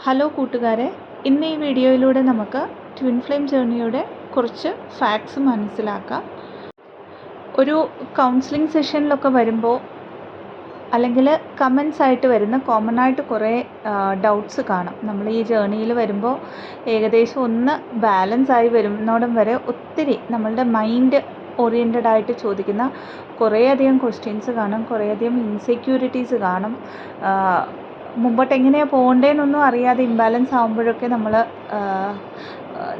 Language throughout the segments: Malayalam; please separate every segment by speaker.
Speaker 1: ഹലോ കൂട്ടുകാരെ, ഇന്ന് ഈ വീഡിയോയിലൂടെ നമുക്ക് ട്വിൻ ഫ്ലെയിം ജേർണിയുടെ കുറച്ച് ഫാക്ട്സ് മനസ്സിലാക്കാം. ഒരു കൗൺസിലിംഗ് സെഷനിലൊക്കെ വരുമ്പോൾ അല്ലെങ്കിൽ കമൻസ് ആയിട്ട് വരുന്ന കോമൺ ആയിട്ട് കുറേ ഡൗട്ട്സ് കാണും. നമ്മൾ ഈ ജേർണിയിൽ വരുമ്പോൾ ഏകദേശം ഒന്ന് ബാലൻസ് ആയി വരുന്നോടം വരെ ഒത്തിരി നമ്മളുടെ മൈൻഡ് ഓറിയൻറ്റഡ് ആയിട്ട് ചോദിക്കുന്ന കുറേയധികം ക്വസ്റ്റ്യൻസ് കാണും, കുറേയധികം ഇൻസെക്യൂരിറ്റീസ് കാണും. മുമ്പോട്ട് എങ്ങനെയാണ് പോകേണ്ടതെന്നൊന്നും അറിയാതെ ഇംബാലൻസ് ആകുമ്പോഴൊക്കെ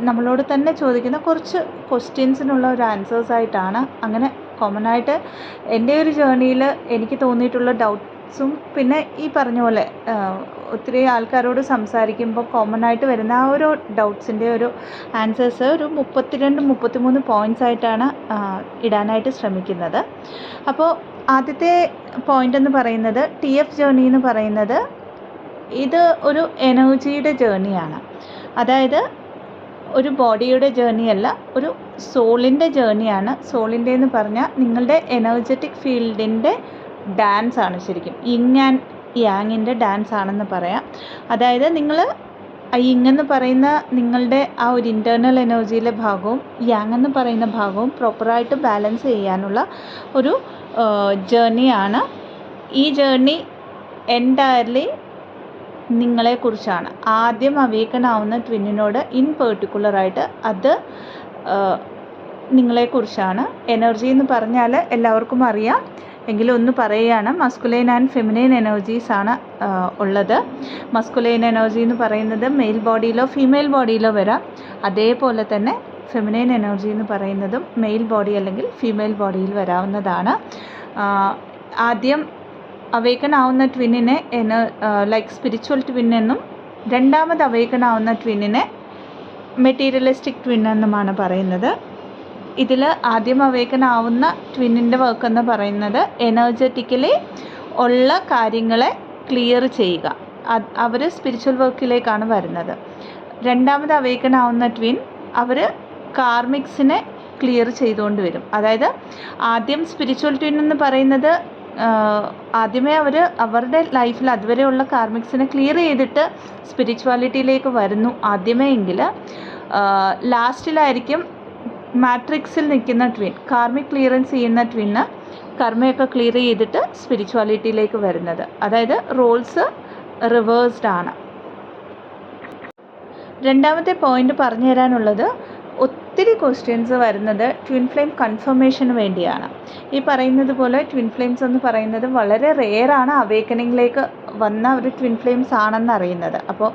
Speaker 1: നമ്മളോട് തന്നെ ചോദിക്കുന്ന കുറച്ച് ക്വസ്റ്റ്യൻസിനുള്ള ഒരു ആൻസേഴ്സായിട്ടാണ് അങ്ങനെ കോമൺ ആയിട്ട് എൻ്റെ ഒരു ജേർണിയിൽ എനിക്ക് തോന്നിയിട്ടുള്ള ഡൗട്ട്സും പിന്നെ ഈ പറഞ്ഞ പോലെ ഒത്തിരി ആൾക്കാരോട് സംസാരിക്കുമ്പോൾ കോമൺ ആയിട്ട് വരുന്ന ആ ഒരു ഡൗട്ട്സിൻ്റെ ഒരു ആൻസേഴ്സ് ഒരു 32-33 പോയിൻറ്റ്സ് ആയിട്ടാണ് ഇടാനായിട്ട് ശ്രമിക്കുന്നത്. അപ്പോൾ ആദ്യത്തെ പോയിൻ്റ് എന്ന് പറയുന്നത് TF ജേർണി എന്ന് പറയുന്നത് ഇത് ഒരു എനർജിയുടെ ജേർണിയാണ്. അതായത് ഒരു ബോഡിയുടെ ജേർണിയല്ല, ഒരു സോളിൻ്റെ ജേർണിയാണ്. സോളിൻ്റെ എന്ന് പറഞ്ഞാൽ നിങ്ങളുടെ എനർജറ്റിക് ഫീൽഡിൻ്റെ ഡാൻസ് ആണ്. ശരിക്കും യിങ് ആൻഡ് യാങ്ങിൻ്റെ ഡാൻസ് ആണെന്ന് പറയാം. അതായത് നിങ്ങൾ യിങ് എന്ന് പറയുന്ന നിങ്ങളുടെ ആ ഒരു ഇൻറ്റേർണൽ എനർജിയിലെ ഭാഗവും യാങ് എന്ന് പറയുന്ന ഭാഗവും പ്രോപ്പറായിട്ട് ബാലൻസ് ചെയ്യാനുള്ള ഒരു ജേർണിയാണ്. ഈ ജേർണി എൻറ്റയർലി നിങ്ങളെക്കുറിച്ചാണ്. ആദ്യം അവേക്കൺ ആവുന്ന ട്വിന്നിനോട് ഇൻ പെർട്ടിക്കുലറായിട്ട് അത് നിങ്ങളെക്കുറിച്ചാണ്. എനർജി എന്ന് പറഞ്ഞാൽ എല്ലാവർക്കും അറിയാം, എങ്കിലും ഒന്ന് പറയുകയാണ്. മസ്കുലൈൻ ആൻഡ് ഫെമിനൈൻ എനർജീസ് ആണ് ഉള്ളത്. മസ്കുലൈൻ എനർജി എന്ന് പറയുന്നത് മെയിൽ ബോഡിയിലോ ഫീമെയിൽ ബോഡിയിലോ വരാം. അതേപോലെ തന്നെ ഫെമിനൈൻ എനർജി എന്ന് പറയുന്നതും മെയിൽ ബോഡി അല്ലെങ്കിൽ ഫീമെയിൽ ബോഡിയിൽ വരാവുന്നതാണ്. ആദ്യം അവേക്കൺ ആവുന്ന ട്വിന്നിനെ ലൈക്ക് സ്പിരിച്വൽ ട്വിൻ എന്നും രണ്ടാമത് അവേക്കൺ ആവുന്ന ട്വിന്നിനെ മെറ്റീരിയലിസ്റ്റിക് ട്വിൻ എന്നുമാണ് പറയുന്നത്. ഇതിൽ ആദ്യം അവേക്കൺ ആവുന്ന ട്വിന്നിൻ്റെ വർക്ക് എന്ന് പറയുന്നത് എനർജറ്റിക്കലി ഉള്ള കാര്യങ്ങളെ ക്ലിയർ ചെയ്യുക. അവർ സ്പിരിച്വൽ വർക്കിലേക്കാണ് വരുന്നത്. രണ്ടാമത് അവേക്കൺ ആവുന്ന ട്വിൻ അവർ കാർമിക്സിനെ ക്ലിയർ ചെയ്തുകൊണ്ട് വരും. അതായത് ആദ്യം സ്പിരിച്വൽ ട്വിൻ എന്ന് പറയുന്നത് ആദ്യമേ അവരുടെ ലൈഫിൽ അതുവരെയുള്ള കാർമിക്സിനെ ക്ലിയർ ചെയ്തിട്ട് സ്പിരിച്വാലിറ്റിയിലേക്ക് വരുന്നു ആദ്യമേ എങ്കിൽ, ലാസ്റ്റിലായിരിക്കും മാട്രിക്സിൽ നിൽക്കുന്ന ട്വിൻ, കാർമിക് ക്ലിയറൻസ് ചെയ്യുന്ന ട്വിന്ന് കർമ്മയൊക്കെ ക്ലിയർ ചെയ്തിട്ട് സ്പിരിച്വാലിറ്റിയിലേക്ക് വരുന്നത്. അതായത് റോൾസ് റിവേഴ്സ്ഡ് ആണ്. രണ്ടാമത്തെ പോയിന്റ് പറഞ്ഞു തരാനുള്ളത്, ഒത്തിരി ക്വസ്റ്റ്യൻസ് വരുന്നത് ട്വിൻ ഫ്ലെയിം കൺഫർമേഷന് വേണ്ടിയാണ്. ഈ പറയുന്നത് പോലെ ട്വിൻ ഫ്ലെയിംസ് എന്ന് പറയുന്നത് വളരെ റെയറാണ് അവേക്കനിങ്ങിലേക്ക് വന്ന ഒരു ട്വിൻ ഫ്ലെയിംസ് ആണെന്ന് അറിയുന്നത്. അപ്പോൾ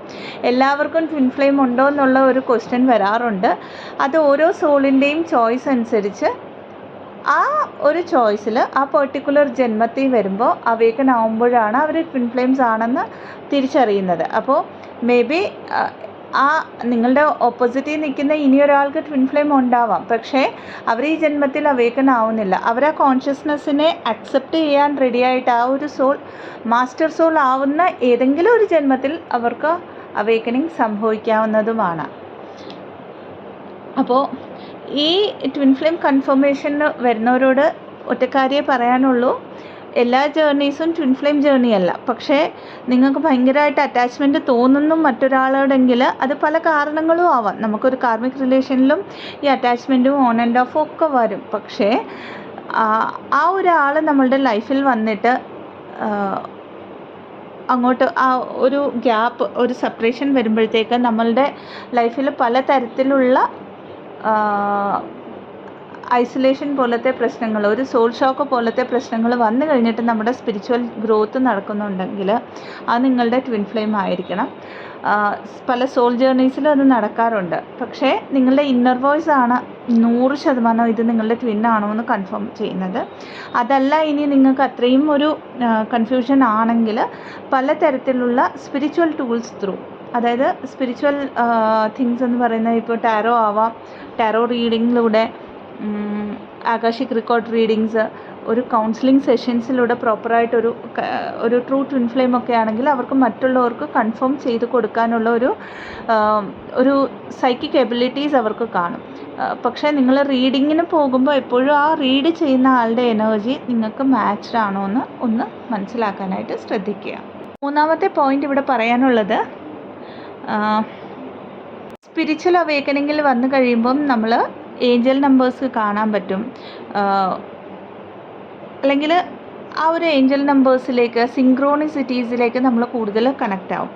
Speaker 1: എല്ലാവർക്കും ട്വിൻ ഫ്ലെയിം ഉണ്ടോ എന്നുള്ള ഒരു ക്വസ്റ്റ്യൻ വരാറുണ്ട്. അത് ഓരോ സോളിൻ്റെയും ചോയ്സ് അനുസരിച്ച് ആ ഒരു ചോയ്സിൽ ആ പെർട്ടിക്കുലർ ജന്മത്തിൽ വരുമ്പോൾ അവേക്കൻ ആവുമ്പോഴാണ് അവർ ട്വിൻ ഫ്ലെയിംസ് ആണെന്ന് തിരിച്ചറിയുന്നത്. അപ്പോൾ മേ ബി ആ നിങ്ങളുടെ ഓപ്പോസിറ്റിൽ നിൽക്കുന്ന ഇനിയൊരാൾക്ക് ട്വിൻ ഫ്ലെയിം ഉണ്ടാവാം, പക്ഷേ അവർ ഈ ജന്മത്തിൽ അവേക്കൺ ആവുന്നില്ല. അവർ ആ കോൺഷ്യസ്നെസ്സിനെ അക്സെപ്റ്റ് ചെയ്യാൻ റെഡിയായിട്ട് ആ ഒരു സോൾ മാസ്റ്റർ സോൾ ആവുന്ന ഏതെങ്കിലും ഒരു ജന്മത്തിൽ അവർക്ക് അവേക്കനിങ് സംഭവിക്കാവുന്നതുമാണ്. അപ്പോൾ ഈ ട്വിൻ ഫ്ലെയിം കൺഫർമേഷന് വരുന്നവരോട് ഒറ്റക്കാരിയെ പറയാനുള്ളൂ, എല്ലാ ജേർണീസും ട്വിൻ ഫ്ലെയിം ജേർണി അല്ല. പക്ഷേ നിങ്ങൾക്ക് ഭയങ്കരമായിട്ട് അറ്റാച്ച്മെൻറ്റ് തോന്നുന്നു മറ്റൊരാളോടെങ്കിൽ അത് പല കാരണങ്ങളും ആവാം. നമുക്കൊരു കാർമിക് റിലേഷനിലും ഈ അറ്റാച്ച്മെൻറ്റും ഓൺ ആൻഡ് ഓഫ് ഒക്കെ വരും. പക്ഷേ ആ ഒരാൾ നമ്മളുടെ ലൈഫിൽ വന്നിട്ട് അങ്ങോട്ട് ആ ഒരു ഗ്യാപ്പ്, ഒരു സെപ്പറേഷൻ വരുമ്പോഴത്തേക്ക് നമ്മളുടെ ലൈഫിൽ പല തരത്തിലുള്ള ഐസൊലേഷൻ പോലത്തെ പ്രശ്നങ്ങൾ, ഒരു സോൾ ഷോക്ക് പോലത്തെ പ്രശ്നങ്ങൾ വന്നു കഴിഞ്ഞിട്ട് നമ്മുടെ സ്പിരിച്വൽ ഗ്രോത്ത് നടക്കുന്നുണ്ടെങ്കിൽ അത് നിങ്ങളുടെ ട്വിൻ ഫ്ലെയിം ആയിരിക്കണം. പല സോൾ ജേർണീസിലും അത് നടക്കാറുണ്ട്. പക്ഷേ നിങ്ങളുടെ ഇന്നർ വോയിസ് ആണ് 100% ഇത് നിങ്ങളുടെ ട്വിൻ ആണോ എന്ന് കൺഫേം ചെയ്യുന്നത്. അതല്ല, ഇനി നിങ്ങൾക്ക് അത്രയും ഒരു കൺഫ്യൂഷൻ ആണെങ്കിൽ പലതരത്തിലുള്ള സ്പിരിച്വൽ ടൂൾസ് ത്രൂ, അതായത് സ്പിരിച്വൽ തിങ്സ് എന്ന് പറയുന്നത് ഇപ്പോൾ ടാരോ ആവാം, ടാരോ റീഡിങ്ങിലൂടെ, ആകാശിക് റെക്കോർഡ് റീഡിങ്സ്, ഒരു കൗൺസിലിംഗ് സെഷൻസിലൂടെ പ്രോപ്പറായിട്ടൊരു ട്രൂ ട്വിൻ ഫ്ലെയിം ഒക്കെ ആണെങ്കിൽ അവർക്ക് മറ്റുള്ളവർക്ക് കൺഫേം ചെയ്ത് കൊടുക്കാനുള്ള ഒരു സൈക്കിക് എബിലിറ്റീസ് അവർക്ക് കാണും. പക്ഷേ നിങ്ങൾ റീഡിങ്ങിന് പോകുമ്പോൾ എപ്പോഴും ആ റീഡ് ചെയ്യുന്ന ആളുടെ എനർജി നിങ്ങൾക്ക് മാച്ച്ഡ് ആണോ എന്ന് ഒന്ന് മനസ്സിലാക്കാനായിട്ട് ശ്രദ്ധിക്കുക. മൂന്നാമത്തെ പോയിന്റ് ഇവിടെ പറയാനുള്ളത്, സ്പിരിച്വൽ അവേക്കനിങ്ങിൽ വന്നു കഴിയുമ്പം നമ്മൾ ഏഞ്ചൽ നമ്പേഴ്സ് കാണാൻ പറ്റും, അല്ലെങ്കിൽ ആ ഒരു ഏഞ്ചൽ നമ്പേഴ്സിലേക്ക് സിങ്ക്രോണിസിറ്റീസിലേക്ക് നമ്മൾ കൂടുതൽ കണക്റ്റ് ആവും.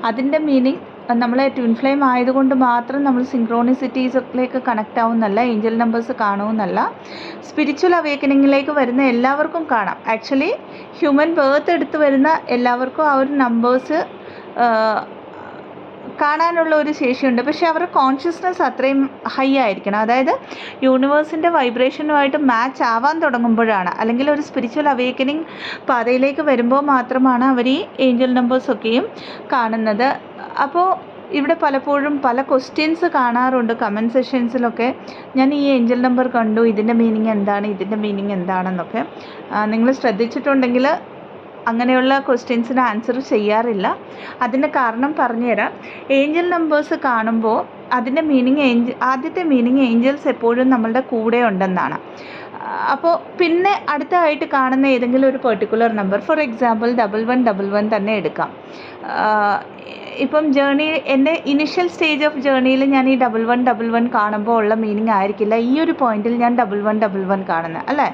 Speaker 1: അതിൻ്റെ മീനിങ് നമ്മൾ ട്വിൻ ഫ്ലെയിം ആയതുകൊണ്ട് മാത്രം നമ്മൾ സിങ്ക്രോണിസിറ്റീസിലേക്ക് കണക്റ്റ് ആവുമെന്നല്ല, ഏഞ്ചൽ നമ്പേഴ്സ് കാണുമെന്നല്ല. സ്പിരിച്വൽ അവേക്കനിങ്ങിലേക്ക് വരുന്ന എല്ലാവർക്കും കാണാം. ആക്ച്വലി ഹ്യൂമൻ ബേർത്ത് എടുത്ത് വരുന്ന എല്ലാവർക്കും ആ ഒരു നമ്പേഴ്സ് കാണാനുള്ള ഒരു ശേഷിയുണ്ട്. പക്ഷേ അവരുടെ കോൺഷ്യസ്നെസ് അത്രയും ഹൈ ആയിരിക്കണം. അതായത് യൂണിവേഴ്സിൻ്റെ വൈബ്രേഷനുമായിട്ട് മാച്ച് ആവാൻ തുടങ്ങുമ്പോഴാണ്, അല്ലെങ്കിൽ ഒരു സ്പിരിച്വൽ അവേക്കനിങ് പാതയിലേക്ക് വരുമ്പോൾ മാത്രമാണ് അവർ ഈ ഏഞ്ചൽ നമ്പേഴ്സൊക്കെയും കാണുന്നത്. അപ്പോൾ ഇവിടെ പലപ്പോഴും പല ക്വസ്റ്റ്യൻസ് കാണാറുണ്ട് കമൻറ്റ് സെഷൻസിലൊക്കെ. ഞാൻ ഈ ഏഞ്ചൽ നമ്പർ കണ്ടു, ഇതിൻ്റെ മീനിങ് എന്താണ്, ഇതിൻ്റെ മീനിങ് എന്താണെന്നൊക്കെ. നിങ്ങൾ ശ്രദ്ധിച്ചിട്ടുണ്ടെങ്കിൽ അങ്ങനെയുള്ള ക്വസ്റ്റ്യൻസിന് ആൻസർ ചെയ്യാറില്ല. അതിൻ്റെ കാരണം പറഞ്ഞുതരാം. ഏഞ്ചൽ നമ്പേഴ്സ് കാണുമ്പോൾ അതിൻ്റെ മീനിങ് ആദ്യത്തെ മീനിങ് ഏഞ്ചൽസ് എപ്പോഴും നമ്മളുടെ കൂടെ ഉണ്ടെന്നാണ്. അപ്പോൾ പിന്നെ അടുത്തതായിട്ട് കാണുന്ന ഏതെങ്കിലും ഒരു പെർട്ടിക്കുലർ നമ്പർ, ഫോർ എക്സാമ്പിൾ 1111 തന്നെ എടുക്കാം. ഇപ്പം എൻ്റെ ഇനിഷ്യൽ സ്റ്റേജ് ഓഫ് ജേർണിയിൽ ഞാൻ ഈ 1111 കാണുമ്പോൾ ഉള്ള മീനിങ് ആയിരിക്കില്ല ഈ ഒരു പോയിന്റിൽ ഞാൻ 1111 കാണുന്നത്, അല്ലേ?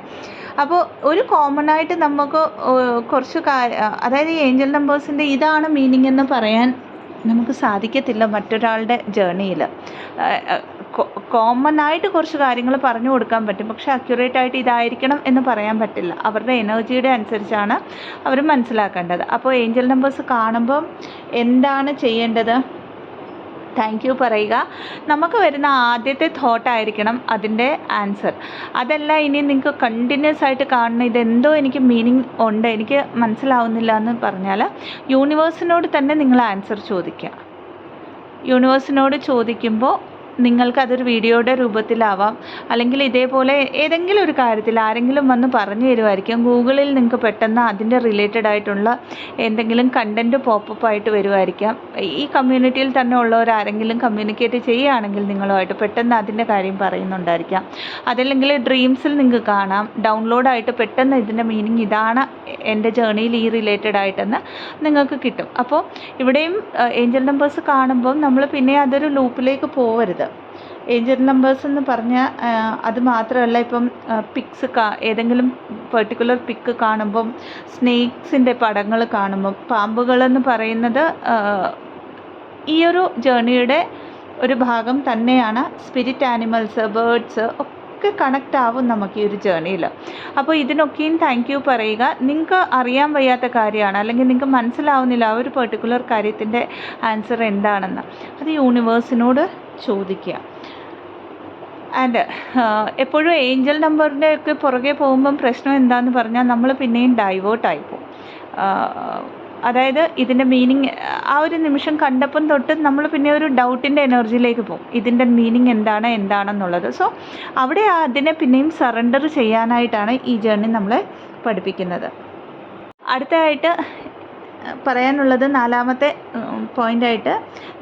Speaker 1: അപ്പോൾ ഒരു കോമൺ ആയിട്ട് നമുക്ക് കുറച്ച് അതായത് ഈ ഏഞ്ചൽ നമ്പേഴ്സിൻ്റെ ഇതാണ് മീനിങ് എന്ന് പറയാൻ നമുക്ക് സാധിക്കത്തില്ല മറ്റൊരാളുടെ ജേർണിയിൽ. കോമൺ ആയിട്ട് കുറച്ച് കാര്യങ്ങൾ പറഞ്ഞു കൊടുക്കാൻ പറ്റും, പക്ഷെ അക്യുറേറ്റ് ആയിട്ട് ഇതായിരിക്കണം എന്ന് പറയാൻ പറ്റില്ല. അവരുടെ എനർജിയുടെ അനുസരിച്ചാണ് അവർ മനസ്സിലാക്കേണ്ടത്. അപ്പോൾ ഏഞ്ചൽ നമ്പേഴ്സ് കാണുമ്പം എന്താണ് ചെയ്യേണ്ടത്? താങ്ക് യു പറയുക. നമുക്ക് വരുന്ന ആദ്യത്തെ തോട്ടായിരിക്കണം അതിൻ്റെ ആൻസർ. അതല്ല ഇനി നിങ്ങൾക്ക് കണ്ടിന്യൂസ് ആയിട്ട് കാണണം, ഇതെന്തോ എനിക്ക് മീനിങ് ഉണ്ട്, എനിക്ക് മനസ്സിലാവുന്നില്ല എന്ന് പറഞ്ഞാൽ യൂണിവേഴ്സിനോട് തന്നെ നിങ്ങൾ ആൻസർ ചോദിക്കുക. യൂണിവേഴ്സിനോട് ചോദിക്കുമ്പോൾ നിങ്ങൾക്കതൊരു വീഡിയോയുടെ രൂപത്തിലാവാം, അല്ലെങ്കിൽ ഇതേപോലെ ഏതെങ്കിലും ഒരു കാര്യത്തിൽ ആരെങ്കിലും വന്ന് പറഞ്ഞു തരുമായിരിക്കും. ഗൂഗിളിൽ നിങ്ങൾക്ക് പെട്ടെന്ന് അതിൻ്റെ റിലേറ്റഡ് ആയിട്ടുള്ള എന്തെങ്കിലും കണ്ടൻറ്റ് പോപ്പപ്പ് ആയിട്ട് വരുമായിരിക്കാം. ഈ കമ്മ്യൂണിറ്റിയിൽ തന്നെ ഉള്ളവരാരെങ്കിലും കമ്മ്യൂണിക്കേറ്റ് ചെയ്യുകയാണെങ്കിൽ നിങ്ങളുമായിട്ട് പെട്ടെന്ന് അതിൻ്റെ കാര്യം പറയുന്നുണ്ടായിരിക്കാം. അതല്ലെങ്കിൽ ഡ്രീംസിൽ നിങ്ങൾക്ക് കാണാം, ഡൗൺലോഡായിട്ട് പെട്ടെന്ന് ഇതിൻ്റെ മീനിങ് ഇതാണ് എൻ്റെ ജേർണിയിൽ ഈ റിലേറ്റഡ് ആയിട്ടെന്ന് നിങ്ങൾക്ക് കിട്ടും. അപ്പോൾ ഇവിടെയും ഏഞ്ചൽ നമ്പേഴ്സ് കാണുമ്പം നമ്മൾ പിന്നെ അതൊരു ലൂപ്പിലേക്ക് പോവരുത്. ഏഞ്ചൽ നമ്പേഴ്സ് എന്ന് പറഞ്ഞാൽ അത് മാത്രമല്ല, ഇപ്പം പിക്സ് ഏതെങ്കിലും പെർട്ടിക്കുലർ പിക്ക് കാണുമ്പം, സ്നേക്സിൻ്റെ പടങ്ങൾ കാണുമ്പം, പാമ്പുകളെന്ന് പറയുന്നത് ഈ ഒരു ജേർണിയുടെ ഒരു ഭാഗം തന്നെയാണ്. സ്പിരിറ്റ് ആനിമൽസ്, ബേർഡ്സ് ഒക്കെ കണക്റ്റ് ആവും നമുക്ക് ഈ ഒരു ജേർണിയിൽ. അപ്പോൾ ഇതിനൊക്കെയും താങ്ക് യു പറയുക. നിങ്ങൾക്ക് അറിയാൻ വയ്യാത്ത കാര്യമാണ്, അല്ലെങ്കിൽ നിങ്ങൾക്ക് മനസ്സിലാവുന്നില്ല ആ ഒരു പെർട്ടിക്കുലർ കാര്യത്തിൻ്റെ ആൻസർ എന്താണെന്ന്, അത് യൂണിവേഴ്സിനോട് ചോദിക്കുക. ആൻഡ് എപ്പോഴും ഏഞ്ചൽ നമ്പറിൻ്റെ ഒക്കെ പുറകെ പോകുമ്പം പ്രശ്നം എന്താണെന്ന് പറഞ്ഞാൽ നമ്മൾ പിന്നെയും ഡൈവേർട്ടായി പോകും. അതായത് ഇതിൻ്റെ മീനിങ് ആ ഒരു നിമിഷം കണ്ടപ്പം തൊട്ട് നമ്മൾ പിന്നെ ഒരു ഡൗട്ടിൻ്റെ എനർജിയിലേക്ക് പോകും, ഇതിൻ്റെ മീനിങ് എന്താണെന്നുള്ളത്. സോ അവിടെ അതിനെ പിന്നെയും സറണ്ടർ ചെയ്യാനായിട്ടാണ് ഈ ജേർണി നമ്മളെ പഠിപ്പിക്കുന്നത്. അടുത്തതായിട്ട് പറയാനുള്ളത് നാലാമത്തെ പോയിൻ്റായിട്ട്,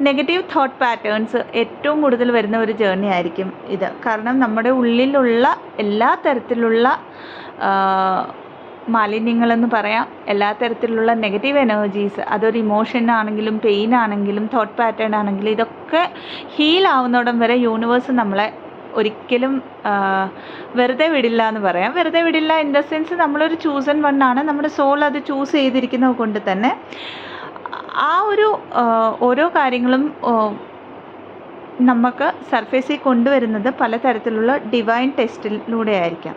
Speaker 1: നെഗറ്റീവ് തോട്ട് പാറ്റേൺസ് ഏറ്റവും കൂടുതൽ വരുന്ന ഒരു ജേർണി ആയിരിക്കും ഇത്. കാരണം നമ്മുടെ ഉള്ളിലുള്ള എല്ലാ തരത്തിലുള്ള മാലിന്യങ്ങളെന്ന് പറയാം, എല്ലാ തരത്തിലുള്ള നെഗറ്റീവ് എനർജീസ്, അതൊരു ഇമോഷൻ ആണെങ്കിലും പെയിൻ ആണെങ്കിലും തോട്ട് പാറ്റേൺ ആണെങ്കിലും ഇതൊക്കെ ഹീലാവുന്നിടം വരെ യൂണിവേഴ്സ് നമ്മളെ ഒരിക്കലും വെറുതെ വിടില്ല എന്ന് പറയാം. വെറുതെ വിടില്ല ഇൻ ദ സെൻസ് നമ്മളൊരു ചൂസൺ വണ്ണാണ്, നമ്മുടെ സോൾ അത് ചൂസ് ചെയ്തിരിക്കുന്നത് കൊണ്ട് തന്നെ ആ ഒരു ഓരോ കാര്യങ്ങളും നമുക്ക് സർഫേസിൽ കൊണ്ടുവരുന്നത് പലതരത്തിലുള്ള ഡിവൈൻ ടെസ്റ്റിലൂടെ ആയിരിക്കാം.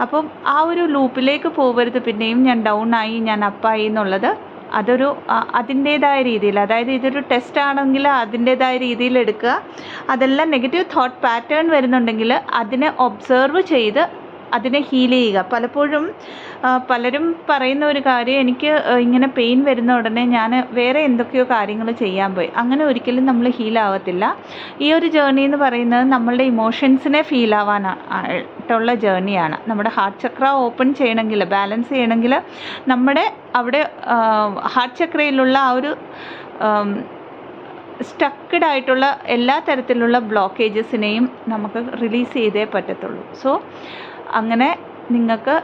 Speaker 1: അപ്പം ആ ഒരു ലൂപ്പിലേക്ക് പോകരുത്, പിന്നെയും ഞാൻ ഡൗൺ ആയി ഞാൻ അപ്പായി എന്നുള്ളത്. അതൊരു അതിൻ്റേതായ രീതിയിൽ, അതായത് ഇതൊരു ടെസ്റ്റ് ആണെങ്കിൽ അതിൻ്റേതായ രീതിയിൽ എടുക്കുക. അതെല്ലാം നെഗറ്റീവ് തോട്ട് പാറ്റേൺ വരുന്നുണ്ടെങ്കിൽ അതിനെ ഒബ്സർവ് ചെയ്ത് അതിനെ ഹീൽ ചെയ്യുക. പലപ്പോഴും പലരും പറയുന്ന ഒരു കാര്യം, എനിക്ക് ഇങ്ങനെ പെയിൻ വരുന്ന ഉടനെ ഞാൻ വേറെ എന്തൊക്കെയോ കാര്യങ്ങൾ ചെയ്യാൻ പോയി. അങ്ങനെ ഒരിക്കലും നമ്മൾ ഹീലാവത്തില്ല. ഈ ഒരു ജേർണി എന്ന് പറയുന്നത് നമ്മളുടെ ഇമോഷൻസിനെ ഫീൽ ആവാനായിട്ടുള്ള ജേർണിയാണ്. നമ്മുടെ ഹാർട്ട് ചക്ര ഓപ്പൺ ചെയ്യണമെങ്കിൽ, ബാലൻസ് ചെയ്യണമെങ്കിൽ നമ്മുടെ അവിടെ ഹാർട്ട് ചക്രയിലുള്ള ആ ഒരു സ്റ്റക്കഡ് ആയിട്ടുള്ള എല്ലാ തരത്തിലുള്ള ബ്ലോക്കേജസിനെയും നമുക്ക് റിലീസ് ചെയ്തേ പറ്റത്തുള്ളൂ. സോ അങ്ങനെ നിങ്ങൾക്ക്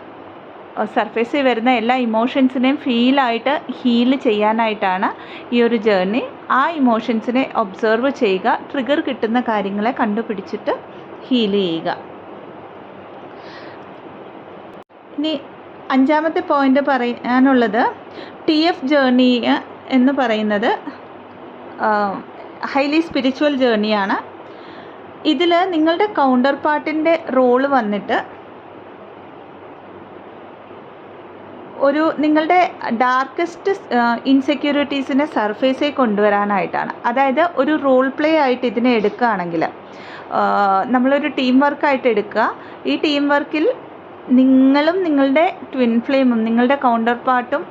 Speaker 1: സർഫേസിൽ വരുന്ന എല്ലാ ഇമോഷൻസിനെയും ഫീലായിട്ട് ഹീൽ ചെയ്യാനായിട്ടാണ് ഈ ഒരു ജേർണി ആ ഇമോഷൻസിനെ ഒബ്സർവ് ചെയ്യുക, ട്രിഗർ കിട്ടുന്ന കാര്യങ്ങളെ കണ്ടുപിടിച്ചിട്ട് ഹീൽ ചെയ്യുക. ഇനി 5ാമത്തെ പോയിന്റ് പറയാനുള്ളത് TF ജേർണി എന്ന് പറയുന്നത് ഹൈലി സ്പിരിച്വൽ ജേർണിയാണ്. ഇതിൽ നിങ്ങളുടെ കൗണ്ടർ പാർട്ടിൻ്റെ റോള് വന്നിട്ട് നിങ്ങളുടെ ഡാർക്കസ്റ്റ് ഇൻസെക്യൂരിറ്റീസിനെ സർഫേസിൽ കൊണ്ടുവരാനായിട്ടാണ്. അതായത് ഒരു റോൾ പ്ലേ ആയിട്ട് ഇതിനെ എടുക്കുകയാണെങ്കിൽ, നമ്മളൊരു ടീം വർക്കായിട്ട് എടുക്കുക. ഈ ടീം വർക്കിൽ നിങ്ങളും നിങ്ങളുടെ ട്വിൻ ഫ്ലെയിമും നിങ്ങളുടെ കൗണ്ടർ പാർട്ടും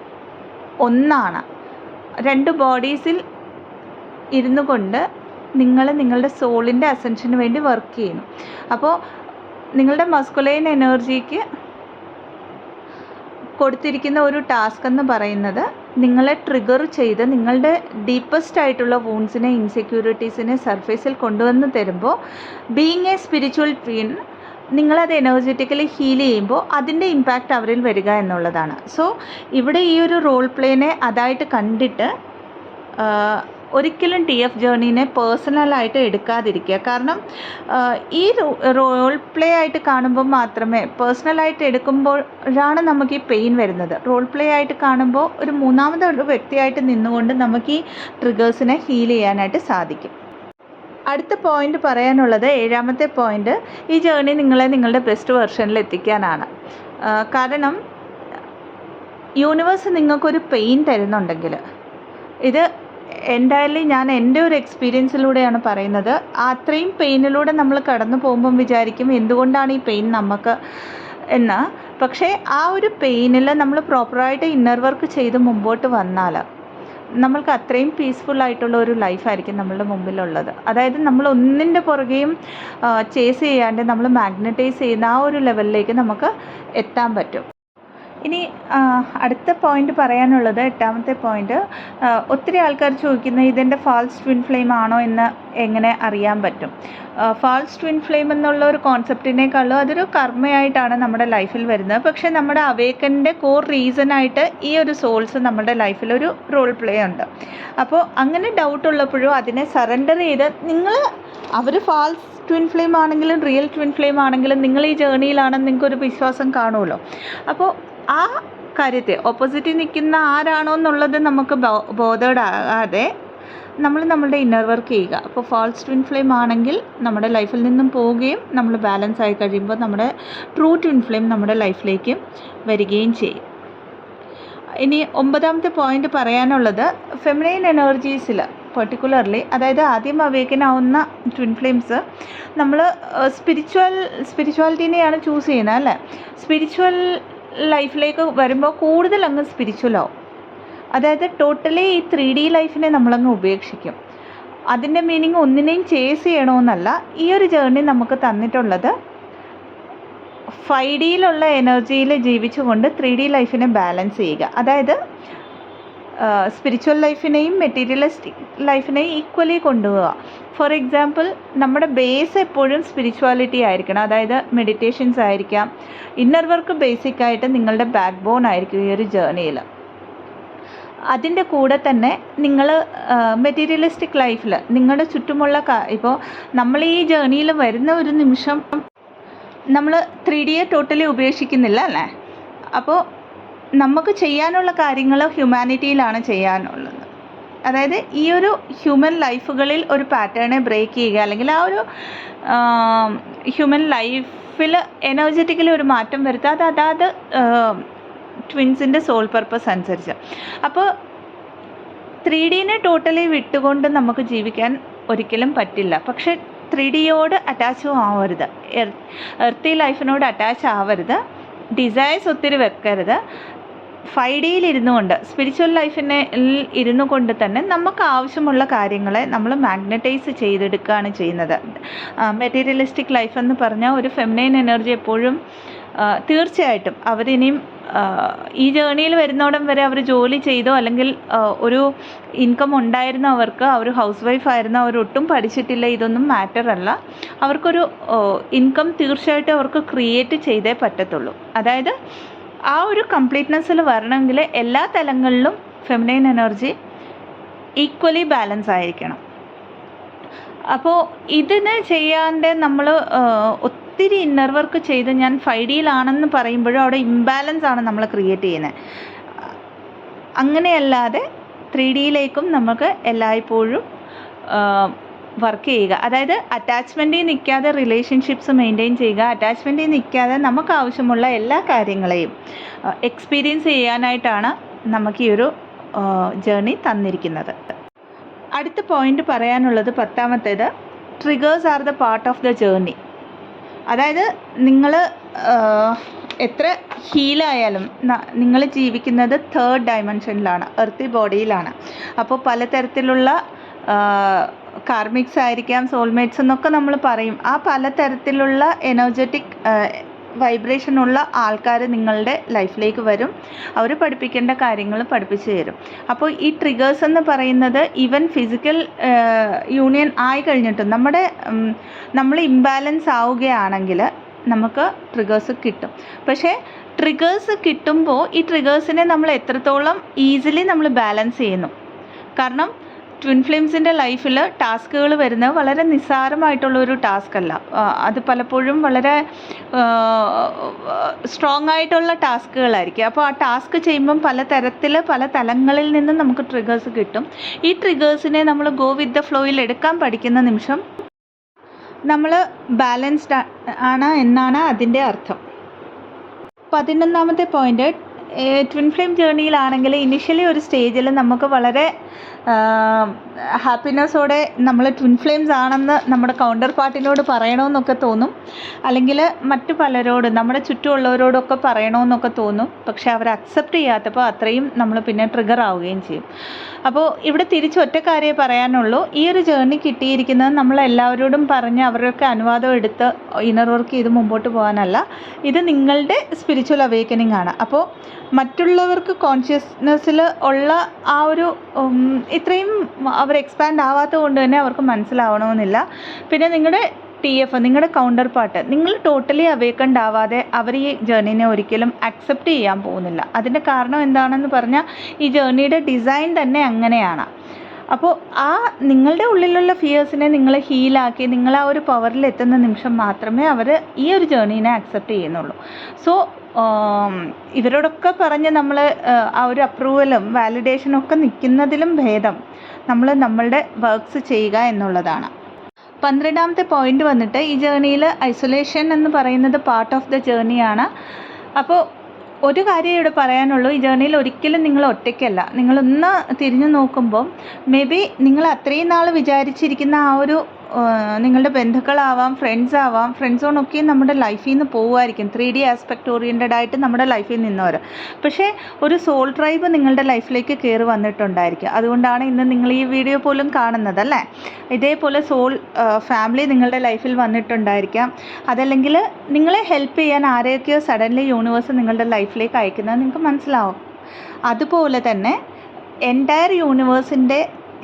Speaker 1: ഒന്നാണ്. 2 ബോഡീസിൽ ഇരുന്നു കൊണ്ട് നിങ്ങൾ നിങ്ങളുടെ സോളിൻ്റെ അസെൻഷന് വേണ്ടി വർക്ക് ചെയ്യുന്നു. അപ്പോൾ നിങ്ങളുടെ മസ്കുലൈൻ എനർജിക്ക് കൊടുത്തിരിക്കുന്ന ഒരു ടാസ്ക് എന്ന് പറയുന്നത് നിങ്ങളെ ട്രിഗർ ചെയ്ത് നിങ്ങളുടെ ഡീപ്പസ്റ്റ് ആയിട്ടുള്ള വൂൺസിനെ, ഇൻസെക്യൂരിറ്റീസിനെ സർഫേസിൽ കൊണ്ടുവന്ന് തരുമ്പോൾ, ബീയിങ് എ സ്പിരിച്വൽ ട്വിൻ, നിങ്ങളത് എനർജറ്റിക്കലി ഹീൽ ചെയ്യുമ്പോൾ അതിൻ്റെ ഇമ്പാക്റ്റ് അവരിൽ വരിക എന്നുള്ളതാണ്. സോ ഇവിടെ ഈ ഒരു റോൾ പ്ലേനെ അതായിട്ട് കണ്ടിട്ട് ഒരിക്കലും TF ജേർണീനെ പേഴ്സണലായിട്ട് എടുക്കാതിരിക്കുക. കാരണം ഈ റോൾ പ്ലേ ആയിട്ട് കാണുമ്പോൾ മാത്രമേ, പേഴ്സണലായിട്ട് എടുക്കുമ്പോഴാണ് നമുക്ക് ഈ പെയിൻ വരുന്നത്. റോൾ പ്ലേ ആയിട്ട് കാണുമ്പോൾ ഒരു മൂന്നാമതൊരു വ്യക്തിയായിട്ട് നിന്നുകൊണ്ട് നമുക്ക് ഈ ട്രിഗേഴ്സിനെ ഹീൽ ചെയ്യാനായിട്ട് സാധിക്കും. അടുത്ത പോയിന്റ് പറയാനുള്ളത് 7ാമത്തെ പോയിന്റ്, ഈ ജേർണി നിങ്ങളെ നിങ്ങളുടെ ബെസ്റ്റ് വെർഷനിൽ എത്തിക്കാനാണ്. കാരണം യൂണിവേഴ്സ് നിങ്ങൾക്കൊരു പെയിൻ തരുന്നുണ്ടെങ്കിൽ, ഇത് എൻ്റയർലി ഞാൻ എൻ്റെ ഒരു എക്സ്പീരിയൻസിലൂടെയാണ് പറയുന്നത്. അത്രയും പെയിനിലൂടെ നമ്മൾ കടന്നു പോകുമ്പം വിചാരിക്കും എന്തുകൊണ്ടാണ് ഈ പെയിൻ നമുക്ക് എന്ന്. പക്ഷേ ആ ഒരു പെയിനിൽ നമ്മൾ പ്രോപ്പറായിട്ട് ഇന്നർ വർക്ക് ചെയ്ത് മുമ്പോട്ട് വന്നാൽ നമ്മൾക്ക് അത്രയും പീസ്ഫുള്ളായിട്ടുള്ള ഒരു ലൈഫായിരിക്കും നമ്മളുടെ മുമ്പിലുള്ളത്. അതായത് നമ്മൾ ഒന്നിൻ്റെ പുറകെയും ചേസ് ചെയ്യാണ്ട് നമ്മൾ മാഗ്നറ്റൈസ് ചെയ്യുന്ന ആ ഒരു ലെവലിലേക്ക് നമുക്ക് എത്താൻ പറ്റും. ഇനി അടുത്ത പോയിന്റ് പറയാനുള്ളത് 8ാമത്തെ പോയിന്റ്, ഒത്തിരി ആൾക്കാർ ചോദിക്കുന്ന ഇതെൻ്റെ ഫാൾസ് ട്വിൻ ഫ്ലെയിം ആണോ എന്ന് എങ്ങനെ അറിയാൻ പറ്റും. ഫാൾസ് ട്വിൻ ഫ്ലെയിം എന്നുള്ള ഒരു കോൺസെപ്റ്റിനേക്കാളും അതൊരു കർമ്മയായിട്ടാണ് നമ്മുടെ ലൈഫിൽ വരുന്നത്. പക്ഷേ നമ്മുടെ അവേക്കൻ്റെ കോർ റീസണായിട്ട് ഈ ഒരു സോൾസ് നമ്മുടെ ലൈഫിലൊരു റോൾ പ്ലേ ഉണ്ട്. അപ്പോൾ അങ്ങനെ ഡൗട്ട് ഉള്ളപ്പോഴും അതിനെ സറണ്ടർ ചെയ്ത് അവർ ഫാൾസ് ട്വിൻ ഫ്ലെയിം ആണെങ്കിലും റിയൽ ട്വിൻ ഫ്ലെയിം ആണെങ്കിലും നിങ്ങൾ ഈ ജേർണിയിലാണെന്ന് നിങ്ങൾക്കൊരു വിശ്വാസം കാണുമല്ലോ. അപ്പോൾ ആ കാര്യത്തെ ഓപ്പോസിറ്റിൽ നിൽക്കുന്ന ആരാണോ എന്നുള്ളത് നമുക്ക് ബോധേഡാകാതെ നമ്മൾ നമ്മളുടെ ഇന്നർ വർക്ക് ചെയ്യുക. അപ്പോൾ ഫാൾസ് ട്വിൻ ഫ്ലെയിം ആണെങ്കിൽ നമ്മുടെ ലൈഫിൽ നിന്നും പോവുകയും നമ്മൾ ബാലൻസ് ആയി കഴിയുമ്പോൾ നമ്മുടെ ട്രൂ ട്വിൻ ഫ്ലെയിം നമ്മുടെ ലൈഫിലേക്ക് വരികയും ചെയ്യും. ഇനി 9ാമത്തെ പോയിന്റ് പറയാനുള്ളത്, ഫെമിനൈൻ എനർജീസിൽ പെർട്ടിക്കുലർലി, അതായത് ആദ്യം അവേക്കനാവുന്ന ട്വിൻ ഫ്ലെയിംസ് നമ്മൾ സ്പിരിച്വാലിറ്റീനെയാണ് ചൂസ് ചെയ്യുന്നത് അല്ലേ. സ്പിരിച്വൽ ലൈഫിലേക്ക് വരുമ്പോൾ കൂടുതൽ അങ്ങ് സ്പിരിച്വലാവും. അതായത് ടോട്ടലി ഈ 3D ലൈഫിനെ നമ്മളങ്ങ് ഉപേക്ഷിക്കും. അതിൻ്റെ മീനിങ് ഒന്നിനെയും ചേസ് ചെയ്യണമെന്നല്ല. ഈ ഒരു ജേർണി നമുക്ക് തന്നിട്ടുള്ളത് 5Dയിലുള്ള എനർജിയിൽ ജീവിച്ചുകൊണ്ട് 3D ലൈഫിനെ ബാലൻസ് ചെയ്യുക. അതായത് സ്പിരിച്വൽ ലൈഫിനെയും മെറ്റീരിയലിസ്റ്റിക് ലൈഫിനെയും ഈക്വലി കൊണ്ടുപോവുക. ഫോർ എക്സാമ്പിൾ, നമ്മുടെ ബേസ് എപ്പോഴും സ്പിരിച്വാലിറ്റി ആയിരിക്കണം. അതായത് മെഡിറ്റേഷൻസ് ആയിരിക്കാം. ഇന്നർ വർക്ക് ബേസിക്കായിട്ട് നിങ്ങളുടെ ബാക്ക് ബോൺ ആയിരിക്കും ഈ ഒരു ജേർണിയിൽ. അതിൻ്റെ കൂടെ തന്നെ നിങ്ങൾ മെറ്റീരിയലിസ്റ്റിക് ലൈഫിൽ നിങ്ങളുടെ ചുറ്റുമുള്ള ഇപ്പോൾ നമ്മൾ ഈ ജേർണിയിൽ വരുന്ന ഒരു നിമിഷം നമ്മൾ 3Dയെ ടോട്ടലി ഉപേക്ഷിക്കുന്നില്ല അല്ലേ. അപ്പോൾ നമുക്ക് ചെയ്യാനുള്ള കാര്യങ്ങൾ ഹ്യൂമാനിറ്റിയിലാണ് ചെയ്യാനുള്ളത്. അതായത് ഈ ഒരു ഹ്യൂമൻ ലൈഫുകളിൽ ഒരു പാറ്റേണെ ബ്രേക്ക് ചെയ്യുക, അല്ലെങ്കിൽ ആ ഒരു ഹ്യൂമൻ ലൈഫിൽ എനർജറ്റിക്കലി ഒരു മാറ്റം വരുത്തുക. അതായത് ട്വിൻസിൻ്റെ സോൾ പർപ്പസ് അനുസരിച്ച്. അപ്പോൾ 3Dനെ ടോട്ടലി വിട്ടുകൊണ്ട് നമുക്ക് ജീവിക്കാൻ ഒരിക്കലും പറ്റില്ല. പക്ഷേ 3Dയോട് അറ്റാച്ചും ആവരുത്, എർത്തി ലൈഫിനോട് അറ്റാച്ച് ആവരുത്, ഡിസയേഴ്സ് ഒത്തിരി വെക്കരുത്. 5Dയിൽ ഇരുന്നു കൊണ്ട്, സ്പിരിച്വൽ ലൈഫിനെ ഇരുന്നു കൊണ്ട് തന്നെ നമുക്ക് ആവശ്യമുള്ള കാര്യങ്ങളെ നമ്മൾ മാഗ്നറ്റൈസ് ചെയ്തെടുക്കുകയാണ് ചെയ്യുന്നത്. മെറ്റീരിയലിസ്റ്റിക് ലൈഫ് എന്ന് പറഞ്ഞാൽ ഒരു ഫെമിനൈൻ എനർജി എപ്പോഴും തീർച്ചയായിട്ടും അവരിനിയും ഈ ജേർണിയിൽ വരുന്നോടം വരെ അവർ ജോലി ചെയ്തോ അല്ലെങ്കിൽ ഒരു ഇൻകം ഉണ്ടായിരുന്ന അവർക്ക്, അവർ ഹൗസ് വൈഫ് ആയിരുന്നു, അവരൊട്ടും പഠിച്ചിട്ടില്ല, ഇതൊന്നും മാറ്റർ അല്ല. അവർക്കൊരു ഇൻകം തീർച്ചയായിട്ടും അവർക്ക് ക്രിയേറ്റ് ചെയ്തേ പറ്റത്തുള്ളൂ. അതായത് ആ ഒരു കംപ്ലീറ്റ്നെസ്സിൽ വരണമെങ്കിൽ എല്ലാ തലങ്ങളിലും ഫെമിനൈൻ എനർജി ഈക്വലി ബാലൻസ് ആയിരിക്കണം. അപ്പോൾ ഇതിന് ചെയ്യാണ്ട് നമ്മൾ ഒത്തിരി ഇന്നർ വർക്ക് ചെയ്ത് ഞാൻ 5Dയിലാണെന്ന് പറയുമ്പോഴും അവിടെ ഇംബാലൻസ് ആണ് നമ്മൾ ക്രിയേറ്റ് ചെയ്യുന്നത്. അങ്ങനെയല്ലാതെ 3Dയിലേക്കും നമുക്ക് എല്ലായ്പ്പോഴും വർക്ക് ചെയ്യുക. അതായത് അറ്റാച്ച്മെൻറ്റിൽ നിൽക്കാതെ റിലേഷൻഷിപ്സ് മെയിൻറ്റെയിൻ ചെയ്യുക. അറ്റാച്ച്മെൻറ്റിൽ നിൽക്കാതെ നമുക്ക് ആവശ്യമുള്ള എല്ലാ കാര്യങ്ങളെയും എക്സ്പീരിയൻസ് ചെയ്യാനായിട്ടാണ് നമുക്ക് ഈ ഒരു ജേർണി തന്നിരിക്കുന്നത്. അടുത്ത പോയിന്റ് പറയാനുള്ളത് 10ാമത്തേത്, triggers are the part of the journey. അതായത് നിങ്ങൾ എത്ര ഹീലായാലും നിങ്ങൾ ജീവിക്കുന്നത് 3rd ഡയമെൻഷനിലാണ്, എർത്തി ബോഡിയിലാണ്. അപ്പോൾ പലതരത്തിലുള്ള കാർമിക്സ് ആയിരിക്കാം, സോൾമേറ്റ്സ് എന്നൊക്കെ നമ്മൾ പറയും. ആ പലതരത്തിലുള്ള എനർജറ്റിക് വൈബ്രേഷനുള്ള ആൾക്കാർ നിങ്ങളുടെ ലൈഫിലേക്ക് വരും. അവർ പഠിപ്പിക്കേണ്ട കാര്യങ്ങൾ പഠിപ്പിച്ചു തരും. അപ്പോൾ ഈ ട്രിഗേഴ്സ് എന്ന് പറയുന്നത് ഈവൻ ഫിസിക്കൽ യൂണിയൻ ആയി കഴിഞ്ഞിട്ടും നമ്മൾ ഇംബാലൻസ് ആവുകയാണെങ്കിൽ നമുക്ക് ട്രിഗേഴ്സ് കിട്ടും. പക്ഷേ ട്രിഗേഴ്സ് കിട്ടുമ്പോൾ ഈ ട്രിഗേഴ്സിനെ നമ്മൾ എത്രത്തോളം ഈസിലി നമ്മൾ ബാലൻസ് ചെയ്യുന്നു. കാരണം ട്വിൻ ഫ്ലെയിംസിൻ്റെ ലൈഫിൽ ടാസ്കുകൾ വരുന്നത് വളരെ നിസ്സാരമായിട്ടുള്ളൊരു ടാസ്ക് അല്ല. അത് പലപ്പോഴും വളരെ സ്ട്രോങ് ആയിട്ടുള്ള ടാസ്കുകളായിരിക്കും. അപ്പോൾ ആ ടാസ്ക് ചെയ്യുമ്പം പല തലങ്ങളിൽ നിന്നും നമുക്ക് ട്രിഗേഴ്സ് കിട്ടും. ഈ ട്രിഗേഴ്സിനെ നമ്മൾ ഗോ വിത്ത് ദ ഫ്ലോയിൽ എടുക്കാൻ പഠിക്കുന്ന നിമിഷം നമ്മൾ ബാലൻസ്ഡ് ആണ് എന്നാണ് അതിൻ്റെ അർത്ഥം. 11ാമത്തെ പോയിന്റ്, ട്വിൻ ഫ്ലെയിം ജേർണിയിലാണെങ്കിൽ ഇനിഷ്യലി ഒരു സ്റ്റേജിൽ നമുക്ക് വളരെ ഹാപ്പിനെസ്സോടെ നമ്മൾ ട്വിൻ ഫ്ലെയിംസ് ആണെന്ന് നമ്മുടെ കൗണ്ടർ പാർട്ടിനോട് പറയണമെന്നൊക്കെ തോന്നും. അല്ലെങ്കിൽ മറ്റു പലരോടും നമ്മുടെ ചുറ്റുമുള്ളവരോടൊക്കെ പറയണമെന്നൊക്കെ തോന്നും. പക്ഷെ അവർ അക്സെപ്റ്റ് ചെയ്യാത്തപ്പോൾ അത്രയും നമ്മൾ പിന്നെ ട്രിഗർ ആവുകയും ചെയ്യും. അപ്പോൾ ഇവിടെ തിരിച്ച് ഒറ്റ കാര്യമേ പറയാനുള്ളൂ. ഈ ഒരു ജേർണി കിട്ടിയിരിക്കുന്നത് നമ്മളെല്ലാവരോടും പറഞ്ഞ് അവരൊക്കെ അനുവാദം എടുത്ത് ഇന്നർ വർക്ക് ചെയ്ത് മുമ്പോട്ട് പോകാനല്ല. ഇത് നിങ്ങളുടെ സ്പിരിച്വൽ അവേക്കനിങ് ആണ്. അപ്പോൾ മറ്റുള്ളവർക്ക് കോൺഷ്യസ്നെസ്സിൽ ഉള്ള ആ ഒരു ഇത്രയും അവർ എക്സ്പാൻഡ് ആവാത്തത് കൊണ്ട് തന്നെ അവർക്ക് മനസ്സിലാവണമെന്നില്ല. പിന്നെ നിങ്ങളുടെ TF, നിങ്ങളുടെ കൗണ്ടർ പാർട്ട്, നിങ്ങൾ ടോട്ടലി അവേക്കൻഡ് ആവാതെ അവർ ഈ ജേർണീനെ ഒരിക്കലും അക്സെപ്റ്റ് ചെയ്യാൻ പോകുന്നില്ല. അതിൻ്റെ കാരണം എന്താണെന്ന് പറഞ്ഞാൽ ഈ ജേർണിയുടെ ഡിസൈൻ തന്നെ അങ്ങനെയാണ്. അപ്പോൾ ആ നിങ്ങളുടെ ഉള്ളിലുള്ള ഫിയേഴ്സിനെ നിങ്ങൾ ഹീലാക്കി നിങ്ങൾ ആ ഒരു പവറിൽ എത്തുന്ന നിമിഷം മാത്രമേ അവർ ഈ ഒരു ജേർണീനെ അക്സെപ്റ്റ് ചെയ്യുന്നുള്ളൂ. സോ ഇവരോടൊക്കെ പറഞ്ഞ് നമ്മൾ ആ ഒരു അപ്രൂവലും വാലിഡേഷനും ഒക്കെ നിൽക്കുന്നതിലും ഭേദം നമ്മൾ നമ്മളുടെ വർക്ക്സ് ചെയ്യുക എന്നുള്ളതാണ്. 12ാമത്തെ പോയിന്റ് വന്നിട്ട്, ഈ ജേർണിയിൽ ഐസൊലേഷൻ എന്ന് പറയുന്നത് പാർട്ട് ഓഫ് ദ ജേർണിയാണ്. അപ്പോൾ ഒരു കാര്യം ഇവിടെ പറയാനുള്ളൂ, ഈ ജേർണിയിൽ ഒരിക്കലും നിങ്ങൾ ഒറ്റയ്ക്കല്ല. നിങ്ങളൊന്ന് തിരിഞ്ഞു നോക്കുമ്പോൾ മേ ബി നിങ്ങൾ അത്രയും നാൾ വിചാരിച്ചിരിക്കുന്ന ആ ഒരു നിങ്ങളുടെ ബന്ധുക്കളാവാം, ഫ്രണ്ട്സ് ആവാം, ഫ്രണ്ട്സ് ഓണൊക്കെ നമ്മുടെ ലൈഫിൽ നിന്ന് പോകുമായിരിക്കും. 3D ആസ്പെക്റ്റ് ഓറിയൻറ്റഡ് ആയിട്ട് നമ്മുടെ ലൈഫിൽ നിന്നവർ. പക്ഷേ ഒരു സോൾ ട്രൈബ് നിങ്ങളുടെ ലൈഫിലേക്ക് കയറി വന്നിട്ടുണ്ടായിരിക്കും. അതുകൊണ്ടാണ് ഇന്ന് നിങ്ങൾ ഈ വീഡിയോ പോലും കാണുന്നത്, അല്ലേ? ഇതേപോലെ സോൾ ഫാമിലി നിങ്ങളുടെ ലൈഫിൽ വന്നിട്ടുണ്ടായിരിക്കാം. അതല്ലെങ്കിൽ നിങ്ങളെ ഹെൽപ്പ് ചെയ്യാൻ ആരെയൊക്കെയോ സഡൻലി യൂണിവേഴ്സ് നിങ്ങളുടെ ലൈഫിലേക്ക് അയക്കുന്നത് നിങ്ങൾക്ക് മനസ്സിലാവും. അതുപോലെ തന്നെ എൻറ്റയർ യൂണിവേഴ്സിൻ്റെ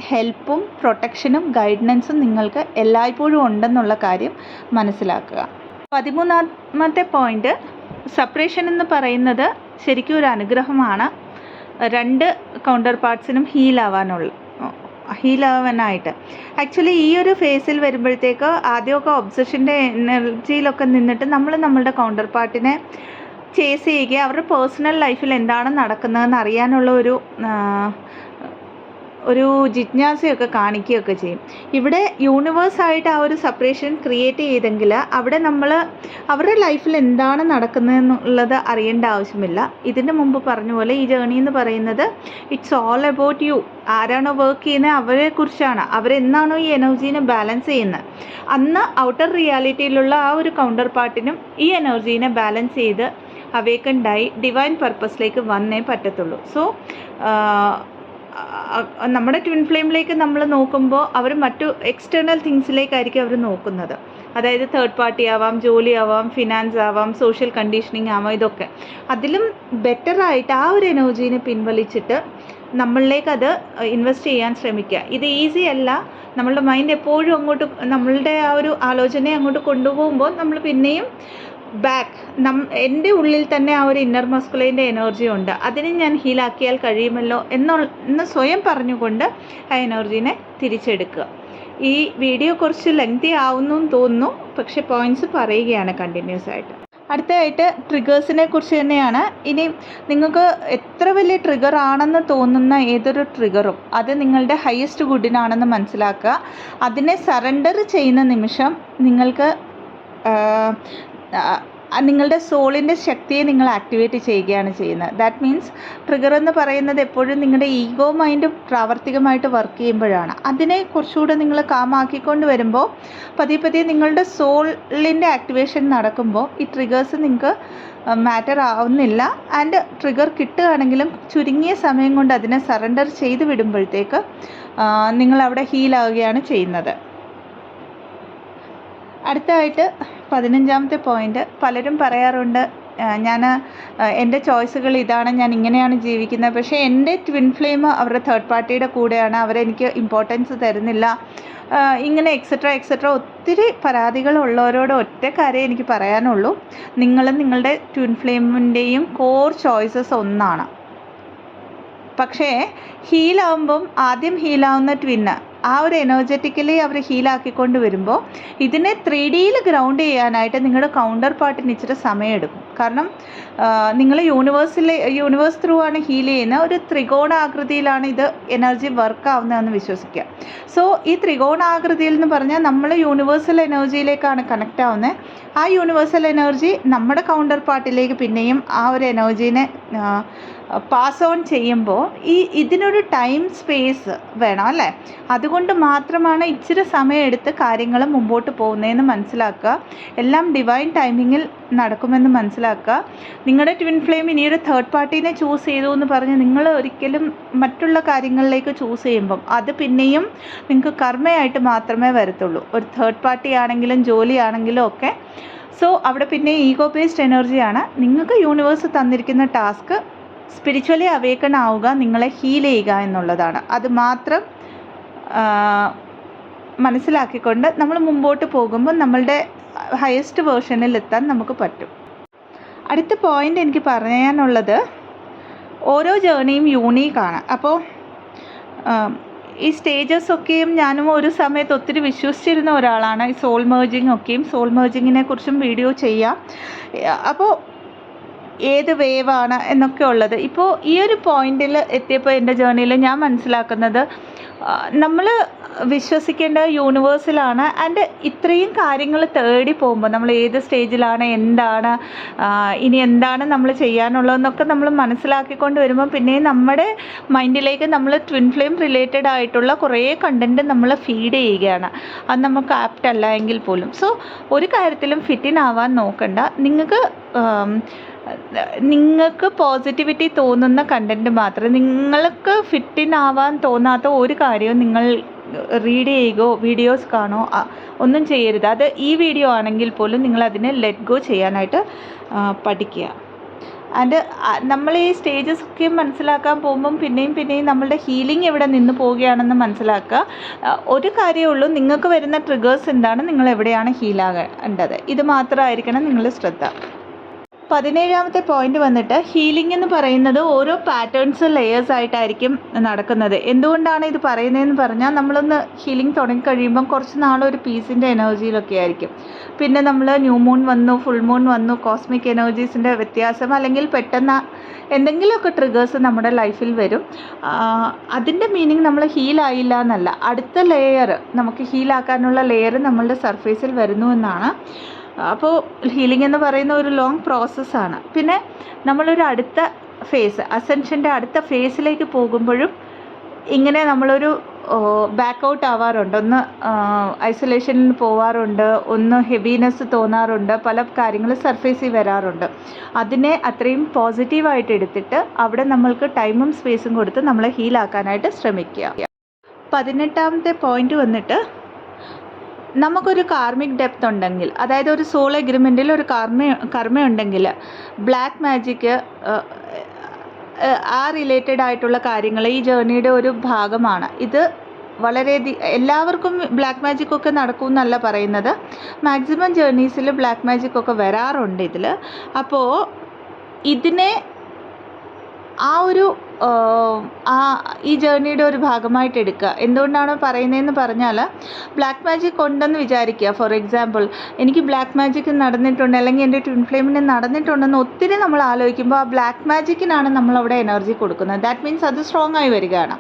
Speaker 1: ഹെൽപ്പും പ്രൊട്ടക്ഷനും ഗൈഡൻസും നിങ്ങൾക്ക് എല്ലായ്പ്പോഴും ഉണ്ടെന്നുള്ള കാര്യം മനസ്സിലാക്കുക. 13ാമത്തെ പോയിന്റ്, സെപ്പറേഷൻ എന്ന് പറയുന്നത് ശരിക്കും ഒരു അനുഗ്രഹമാണ്. 2 കൗണ്ടർ പാർട്സിനും ഹീലാവാനായിട്ട്. ആക്ച്വലി ഈ ഒരു ഫേസിൽ വരുമ്പോഴത്തേക്ക് ആദ്യമൊക്കെ ഒബ്സഷൻ്റെ എനർജിയിലൊക്കെ നിന്നിട്ട് നമ്മളുടെ കൗണ്ടർ പാർട്ടിനെ ചേസ് ചെയ്യുകയും അവരുടെ പേഴ്സണൽ ലൈഫിൽ എന്താണ് നടക്കുന്നതെന്ന് അറിയാനുള്ള ഒരു ജിജ്ഞാസയൊക്കെ കാണിക്കുകയൊക്കെ ചെയ്യും. ഇവിടെ യൂണിവേഴ്സായിട്ട് ആ ഒരു സെപ്പറേഷൻ ക്രിയേറ്റ് ചെയ്തെങ്കിൽ അവിടെ നമ്മൾ അവരുടെ ലൈഫിൽ എന്താണ് നടക്കുന്നതെന്നുള്ളത് അറിയേണ്ട ആവശ്യമില്ല. ഇതിന് മുമ്പ് പറഞ്ഞ പോലെ ഈ ജേർണി എന്ന് പറയുന്നത് ഇറ്റ്സ് ഓൾ അബൌട്ട് യു. ആരാണോ വർക്ക് ചെയ്യുന്നത് അവരെക്കുറിച്ചാണ്. അവരെന്നാണോ ഈ എനർജീനെ ബാലൻസ് ചെയ്യുന്നത്, അന്ന് ഔട്ടർ റിയാലിറ്റിയിലുള്ള ആ ഒരു കൗണ്ടർ പാർട്ടിനും ഈ എനർജീനെ ബാലൻസ് ചെയ്ത് അവേക്കൻഡായി ഡിവൈൻ പർപ്പസിലേക്ക് വന്നേ പറ്റത്തുള്ളൂ. സോ നമ്മുടെ ട്വിൻ ഫ്ലെയിമിലേക്ക് നമ്മൾ നോക്കുമ്പോൾ അവർ മറ്റു എക്സ്റ്റേണൽ തിങ്സിലേക്കായിരിക്കും അവർ നോക്കുന്നത്. അതായത് തേർഡ് പാർട്ടി ആവാം, ജോലി ആവാം, ഫിനാൻസ് ആവാം, സോഷ്യൽ കണ്ടീഷനിങ് ആവാം. ഇതൊക്കെ അതിലും ബെറ്ററായിട്ട് ആ ഒരു എനർജീനെ പിൻവലിച്ചിട്ട് നമ്മളിലേക്ക് അത് ഇൻവെസ്റ്റ് ചെയ്യാൻ ശ്രമിക്കുക. ഇത് ഈസി അല്ല. നമ്മളുടെ മൈൻഡ് എപ്പോഴും അങ്ങോട്ട് നമ്മളുടെ ആ ഒരു ആലോചനയെ അങ്ങോട്ട് കൊണ്ടുപോകുമ്പോൾ നമ്മൾ പിന്നെയും ബാക്ക് എൻ്റെ ഉള്ളിൽ തന്നെ ആ ഒരു ഇന്നർ മസ്കുലിൻ്റെ എനർജി ഉണ്ട്, അതിനെ ഞാൻ ഹീലാക്കിയാൽ കഴിയുമല്ലോ എന്ന് സ്വയം പറഞ്ഞുകൊണ്ട് ആ എനർജീനെ തിരിച്ചെടുക്കുക. ഈ വീഡിയോ കുറച്ച് ലെങ്തി ആവുന്നു എന്ന് തോന്നുന്നു, പക്ഷേ പോയിൻറ്റ്സ് പറയുകയാണ് കണ്ടിന്യൂസ് ആയിട്ട്. അടുത്തതായിട്ട് ട്രിഗേഴ്സിനെ കുറിച്ച് തന്നെയാണ്. ഇനി നിങ്ങൾക്ക് എത്ര വലിയ ട്രിഗർ ആണെന്ന് തോന്നുന്ന ഏതൊരു ട്രിഗറും അത് നിങ്ങളുടെ ഹയസ്റ്റ് ഗുഡിനാണെന്ന് മനസ്സിലാക്കുക. അതിനെ സറണ്ടർ ചെയ്യുന്ന നിമിഷം നിങ്ങൾക്ക് നിങ്ങളുടെ സോളിൻ്റെ ശക്തിയെ നിങ്ങൾ ആക്ടിവേറ്റ് ചെയ്യുകയാണ് ചെയ്യുന്നത്. ദാറ്റ് മീൻസ് ട്രിഗർ എന്ന് പറയുന്നത് എപ്പോഴും നിങ്ങളുടെ ഈഗോ മൈൻഡ് പ്രാവർത്തികമായിട്ട് വർക്ക് ചെയ്യുമ്പോഴാണ്. അതിനെ കുറച്ചുകൂടെ നിങ്ങൾ കാമാക്കിക്കൊണ്ട് വരുമ്പോൾ പതിയെ നിങ്ങളുടെ സോളിൻ്റെ ആക്ടിവേഷൻ നടക്കുമ്പോൾ ഈ ട്രിഗേഴ്സ് നിങ്ങൾക്ക് മാറ്റർ ആവുന്നില്ല. ആൻഡ് ട്രിഗർ കിട്ടുകയാണെങ്കിലും ചുരുങ്ങിയ സമയം കൊണ്ട് അതിനെ സറണ്ടർ ചെയ്ത് വിടുമ്പോഴത്തേക്ക് നിങ്ങളവിടെ ഹീലാവുകയാണ് ചെയ്യുന്നത്. അടുത്തതായിട്ട് 15ാമത്തെ പോയിൻ്റ്, പലരും പറയാറുണ്ട് ഞാൻ എൻ്റെ ചോയ്സുകൾ ഇതാണ്, ഞാൻ ഇങ്ങനെയാണ് ജീവിക്കുന്നത്, പക്ഷേ എൻ്റെ ട്വിൻ ഫ്ലെയിം അവരുടെ തേർഡ് പാർട്ടിയുടെ കൂടെയാണ്, അവരെനിക്ക് ഇമ്പോർട്ടൻസ് തരുന്നില്ല, ഇങ്ങനെ എക്സെട്ര ഒത്തിരി പരാതികളുള്ളവരോട് ഒറ്റ കാര്യം എനിക്ക് പറയാനുള്ളൂ. നിങ്ങളും നിങ്ങളുടെ ട്വിൻ ഫ്ലെയിമിൻ്റെയും കോർ ചോയ്സസ് ഒന്നാണ്. പക്ഷേ ഹീലാവുമ്പം ആദ്യം ഹീലാവുന്ന ട്വിന്ന് ആ ഒരു എനർജറ്റിക്കലി അവർ ഹീലാക്കിക്കൊണ്ട് വരുമ്പോൾ ഇതിനെ 3Dയിൽ ഗ്രൗണ്ട് ചെയ്യാനായിട്ട് നിങ്ങളുടെ കൗണ്ടർ പാർട്ടിന് ഇച്ചിരി സമയമെടുക്കും. കാരണം നിങ്ങൾ യൂണിവേഴ്സ് ത്രൂ ആണ് ഹീൽ ചെയ്യുന്നത്. ഒരു ത്രികോണാകൃതിയിലാണ് ഇത് എനർജി വർക്ക് ആവുന്നതെന്ന് വിശ്വസിക്കുക. സോ ഈ ത്രികോണാകൃതിയിൽ എന്ന് പറഞ്ഞാൽ നമ്മൾ യൂണിവേഴ്സൽ എനർജിയിലേക്കാണ് കണക്റ്റ് ആവുന്നത്. ആ യൂണിവേഴ്സൽ എനർജി നമ്മുടെ കൗണ്ടർ പാർട്ടിലേക്ക് പിന്നെയും ആ ഒരു എനർജീനെ പാസ് ഓൺ ചെയ്യുമ്പോൾ ഇതിനൊരു ടൈം സ്പേസ് വേണം അല്ലേ. അതുകൊണ്ട് മാത്രമാണ് ഇച്ചിരി സമയം എടുത്ത് കാര്യങ്ങൾ മുമ്പോട്ട് പോകുന്നതെന്ന് മനസ്സിലാക്കുക. എല്ലാം ഡിവൈൻ ടൈമിങ്ങിൽ നടക്കുമെന്ന് മനസ്സിലാക്കുക. നിങ്ങളുടെ ട്വിൻ ഫ്ലെയിം ഇനിയൊരു തേർഡ് പാർട്ടീനെ ചൂസ് ചെയ്തു എന്ന് പറഞ്ഞ് നിങ്ങൾ ഒരിക്കലും മറ്റുള്ള കാര്യങ്ങളിലേക്ക് ചൂസ് ചെയ്യുമ്പം അത് പിന്നെയും നിങ്ങൾക്ക് കർമ്മയായിട്ട് മാത്രമേ വരത്തുള്ളൂ. ഒരു തേർഡ് പാർട്ടി ആണെങ്കിലും ജോലി ആണെങ്കിലും ഒക്കെ. സോ അവിടെ പിന്നെ ഈഗോ ബേസ്ഡ് എനർജിയാണ്. നിങ്ങൾക്ക് യൂണിവേഴ്സ് തന്നിരിക്കുന്ന ടാസ്ക് സ്പിരിച്വലി അവേക്കൺ ആവുക, നിങ്ങളെ ഹീൽ ചെയ്യുക എന്നുള്ളതാണ്. അത് മാത്രം മനസ്സിലാക്കിക്കൊണ്ട് നമ്മൾ മുമ്പോട്ട് പോകുമ്പോൾ നമ്മളുടെ ഹയസ്റ്റ് വേർഷനിൽ എത്താൻ നമുക്ക് പറ്റും. അടുത്ത പോയിൻ്റ് എനിക്ക് പറയാനുള്ളത്, ഓരോ ജേർണിയും യൂണീക്കാണ്. അപ്പോൾ ഈ സ്റ്റേജസൊക്കെയും ഞാനും ഒരു സമയത്ത് ഒത്തിരി വിശ്വസിച്ചിരുന്ന ഒരാളാണ്. ഈ സോൾ മേർജിങ് ഒക്കെയും സോൾ മേർജിങ്ങിനെ കുറിച്ചും വീഡിയോ ചെയ്യാം. അപ്പോൾ ഏത് വേവാണ് എന്നൊക്കെ ഉള്ളത് ഇപ്പോൾ ഈ ഒരു പോയിന്റിൽ എത്തിയപ്പോൾ എൻ്റെ ജേർണിയിൽ ഞാൻ മനസ്സിലാക്കുന്നത് നമ്മൾ വിശ്വസിക്കേണ്ട യൂണിവേഴ്സിലാണ്. ആൻഡ് ഇത്രയും കാര്യങ്ങൾ തേടി പോകുമ്പോൾ നമ്മൾ ഏത് സ്റ്റേജിലാണ്, എന്താണ് ഇനി എന്താണ് നമ്മൾ ചെയ്യാനുള്ളതെന്നൊക്കെ നമ്മൾ മനസ്സിലാക്കിക്കൊണ്ട് വരുമ്പോൾ പിന്നെ നമ്മുടെ മൈൻഡിലേക്ക് നമ്മൾ ട്വിൻ ഫ്ലെയിം റിലേറ്റഡ് ആയിട്ടുള്ള കുറേ കണ്ടൻറ്റ് നമ്മൾ ഫീഡ് ചെയ്യുകയാണ്. അത് നമുക്ക് ആപ്റ്റ് അല്ല എങ്കിൽ പോലും. സോ ഒരു കാര്യത്തിലും ഫിറ്റിൻ ആവാൻ നോക്കണ്ട. നിങ്ങൾക്ക് പോസിറ്റിവിറ്റി തോന്നുന്ന കണ്ടൻറ്റ് മാത്രം, നിങ്ങൾക്ക് ഫിറ്റിൻ ആവാൻ തോന്നാത്ത ഒരു കാര്യവും നിങ്ങൾ റീഡ് ചെയ്യുകയോ വീഡിയോസ് കാണുകയോ ഒന്നും ചെയ്യരുത്. അത് ഈ വീഡിയോ ആണെങ്കിൽ പോലും നിങ്ങളതിനെ ലെറ്റ് ഗോ ചെയ്യാനായിട്ട് പഠിക്കുക. ആൻഡ് നമ്മൾ ഈ സ്റ്റേജസ് ഒക്കെ മനസ്സിലാക്കാൻ പോകുമ്പം പിന്നെയും നമ്മളുടെ ഹീലിംഗ് എവിടെ നിന്ന് പോവുകയാണെന്ന് മനസ്സിലാക്കുക. ഒരു കാര്യമേ ഉള്ളൂ, നിങ്ങൾക്ക് വരുന്ന ട്രിഗേഴ്സ് എന്താണ്, നിങ്ങൾ എവിടെയാണ് ഹീലാകേണ്ടത്, ഇത് മാത്രമായിരിക്കണം നിങ്ങളുടെ ശ്രദ്ധ. 17ാമത്തെ പോയിന്റ് വന്നിട്ട്, ഹീലിംഗ് എന്ന് പറയുന്നത് ഓരോ പാറ്റേൺസ് ലെയേഴ്സ് ആയിട്ടായിരിക്കും നടക്കുന്നത്. എന്തുകൊണ്ടാണ് ഇത് പറയുന്നതെന്ന് പറഞ്ഞാൽ, നമ്മളൊന്ന് ഹീലിംഗ് തുടങ്ങിക്കഴിയുമ്പം കുറച്ച് നാളൊരു പീസിൻ്റെ എനർജിയിലൊക്കെ ആയിരിക്കും. പിന്നെ നമ്മൾ ന്യൂ മൂൺ വന്നു, ഫുൾ മൂൺ വന്നു, കോസ്മിക് എനർജീസിൻ്റെ വ്യത്യാസം, അല്ലെങ്കിൽ പെട്ടെന്ന് എന്തെങ്കിലുമൊക്കെ ട്രിഗേഴ്സ് നമ്മുടെ ലൈഫിൽ വരും. അതിൻ്റെ മീനിങ് നമ്മൾ ഹീലായില്ല എന്നല്ല, അടുത്ത ലെയർ നമുക്ക് ഹീലാക്കാനുള്ള ലെയർ നമ്മളുടെ സർഫേസിൽ വരുന്നു എന്നാണ്. അപ്പോൾ ഹീലിംഗ് എന്ന് പറയുന്ന ഒരു ലോങ് പ്രോസസ്സാണ്. പിന്നെ നമ്മളൊരു അടുത്ത ഫേസ്, അസെൻഷൻ്റെ അടുത്ത ഫേസിലേക്ക് പോകുമ്പോഴും ഇങ്ങനെ നമ്മളൊരു ബാക്കൗട്ട് ആവാറുണ്ട്, ഒന്ന് ഐസൊലേഷനിൽ പോവാറുണ്ട്, ഒന്ന് ഹെവിനെസ് തോന്നാറുണ്ട്, പല കാര്യങ്ങൾ സർഫേസിൽ വരാറുണ്ട്. അതിനെ അത്രയും പോസിറ്റീവായിട്ട് എടുത്തിട്ട് അവിടെ നമ്മൾക്ക് ടൈമും സ്പേസും കൊടുത്ത് നമ്മളെ ഹീലാക്കാനായിട്ട് ശ്രമിക്കുക. 18ാമത്തെ പോയിന്റ് വന്നിട്ട്, നമുക്കൊരു കാർമിക് ഡെപ്ത് ഉണ്ടെങ്കിൽ, അതായത് ഒരു സോൾ എഗ്രിമെൻറ്റിൽ ഒരു കർമ്മ ഉണ്ടെങ്കിൽ, ബ്ലാക്ക് മാജിക്ക് ആ റിലേറ്റഡ് ആയിട്ടുള്ള കാര്യങ്ങൾ ഈ ജേർണിയുടെ ഒരു ഭാഗമാണ്. ഇത് വളരെ എല്ലാവർക്കും ബ്ലാക്ക് മാജിക് ഒക്കെ നടക്കും എന്നല്ല പറയുന്നത്. മാക്സിമം ജേർണീസിൽ ബ്ലാക്ക് മാജിക് ഒക്കെ വരാറുണ്ട് ഇതിൽ. അപ്പോൾ ഇതിനെ ആ ഒരു ഈ ജേർണിയുടെ ഒരു ഭാഗമായിട്ട് എടുക്കുക. എന്തുകൊണ്ടാണ് പറയുന്നതെന്ന് പറഞ്ഞാൽ, ബ്ലാക്ക് മാജിക് ഉണ്ടെന്ന് വിചാരിക്കുക. ഫോർ എക്സാമ്പിൾ, എനിക്ക് ബ്ലാക്ക് മാജിക് നടന്നിട്ടുണ്ട്, അല്ലെങ്കിൽ എൻ്റെ ട്വിൻ ഫ്ലെയിമിന് നടന്നിട്ടുണ്ടെന്ന് ഒത്തിരി നമ്മൾ ആലോചിക്കുമ്പോൾ ആ ബ്ലാക്ക് മാജിക്കിനാണ് നമ്മളവിടെ എനർജി കൊടുക്കുന്നത്. ദാറ്റ് മീൻസ് അത് സ്ട്രോങ് ആയി വരികയാണ്.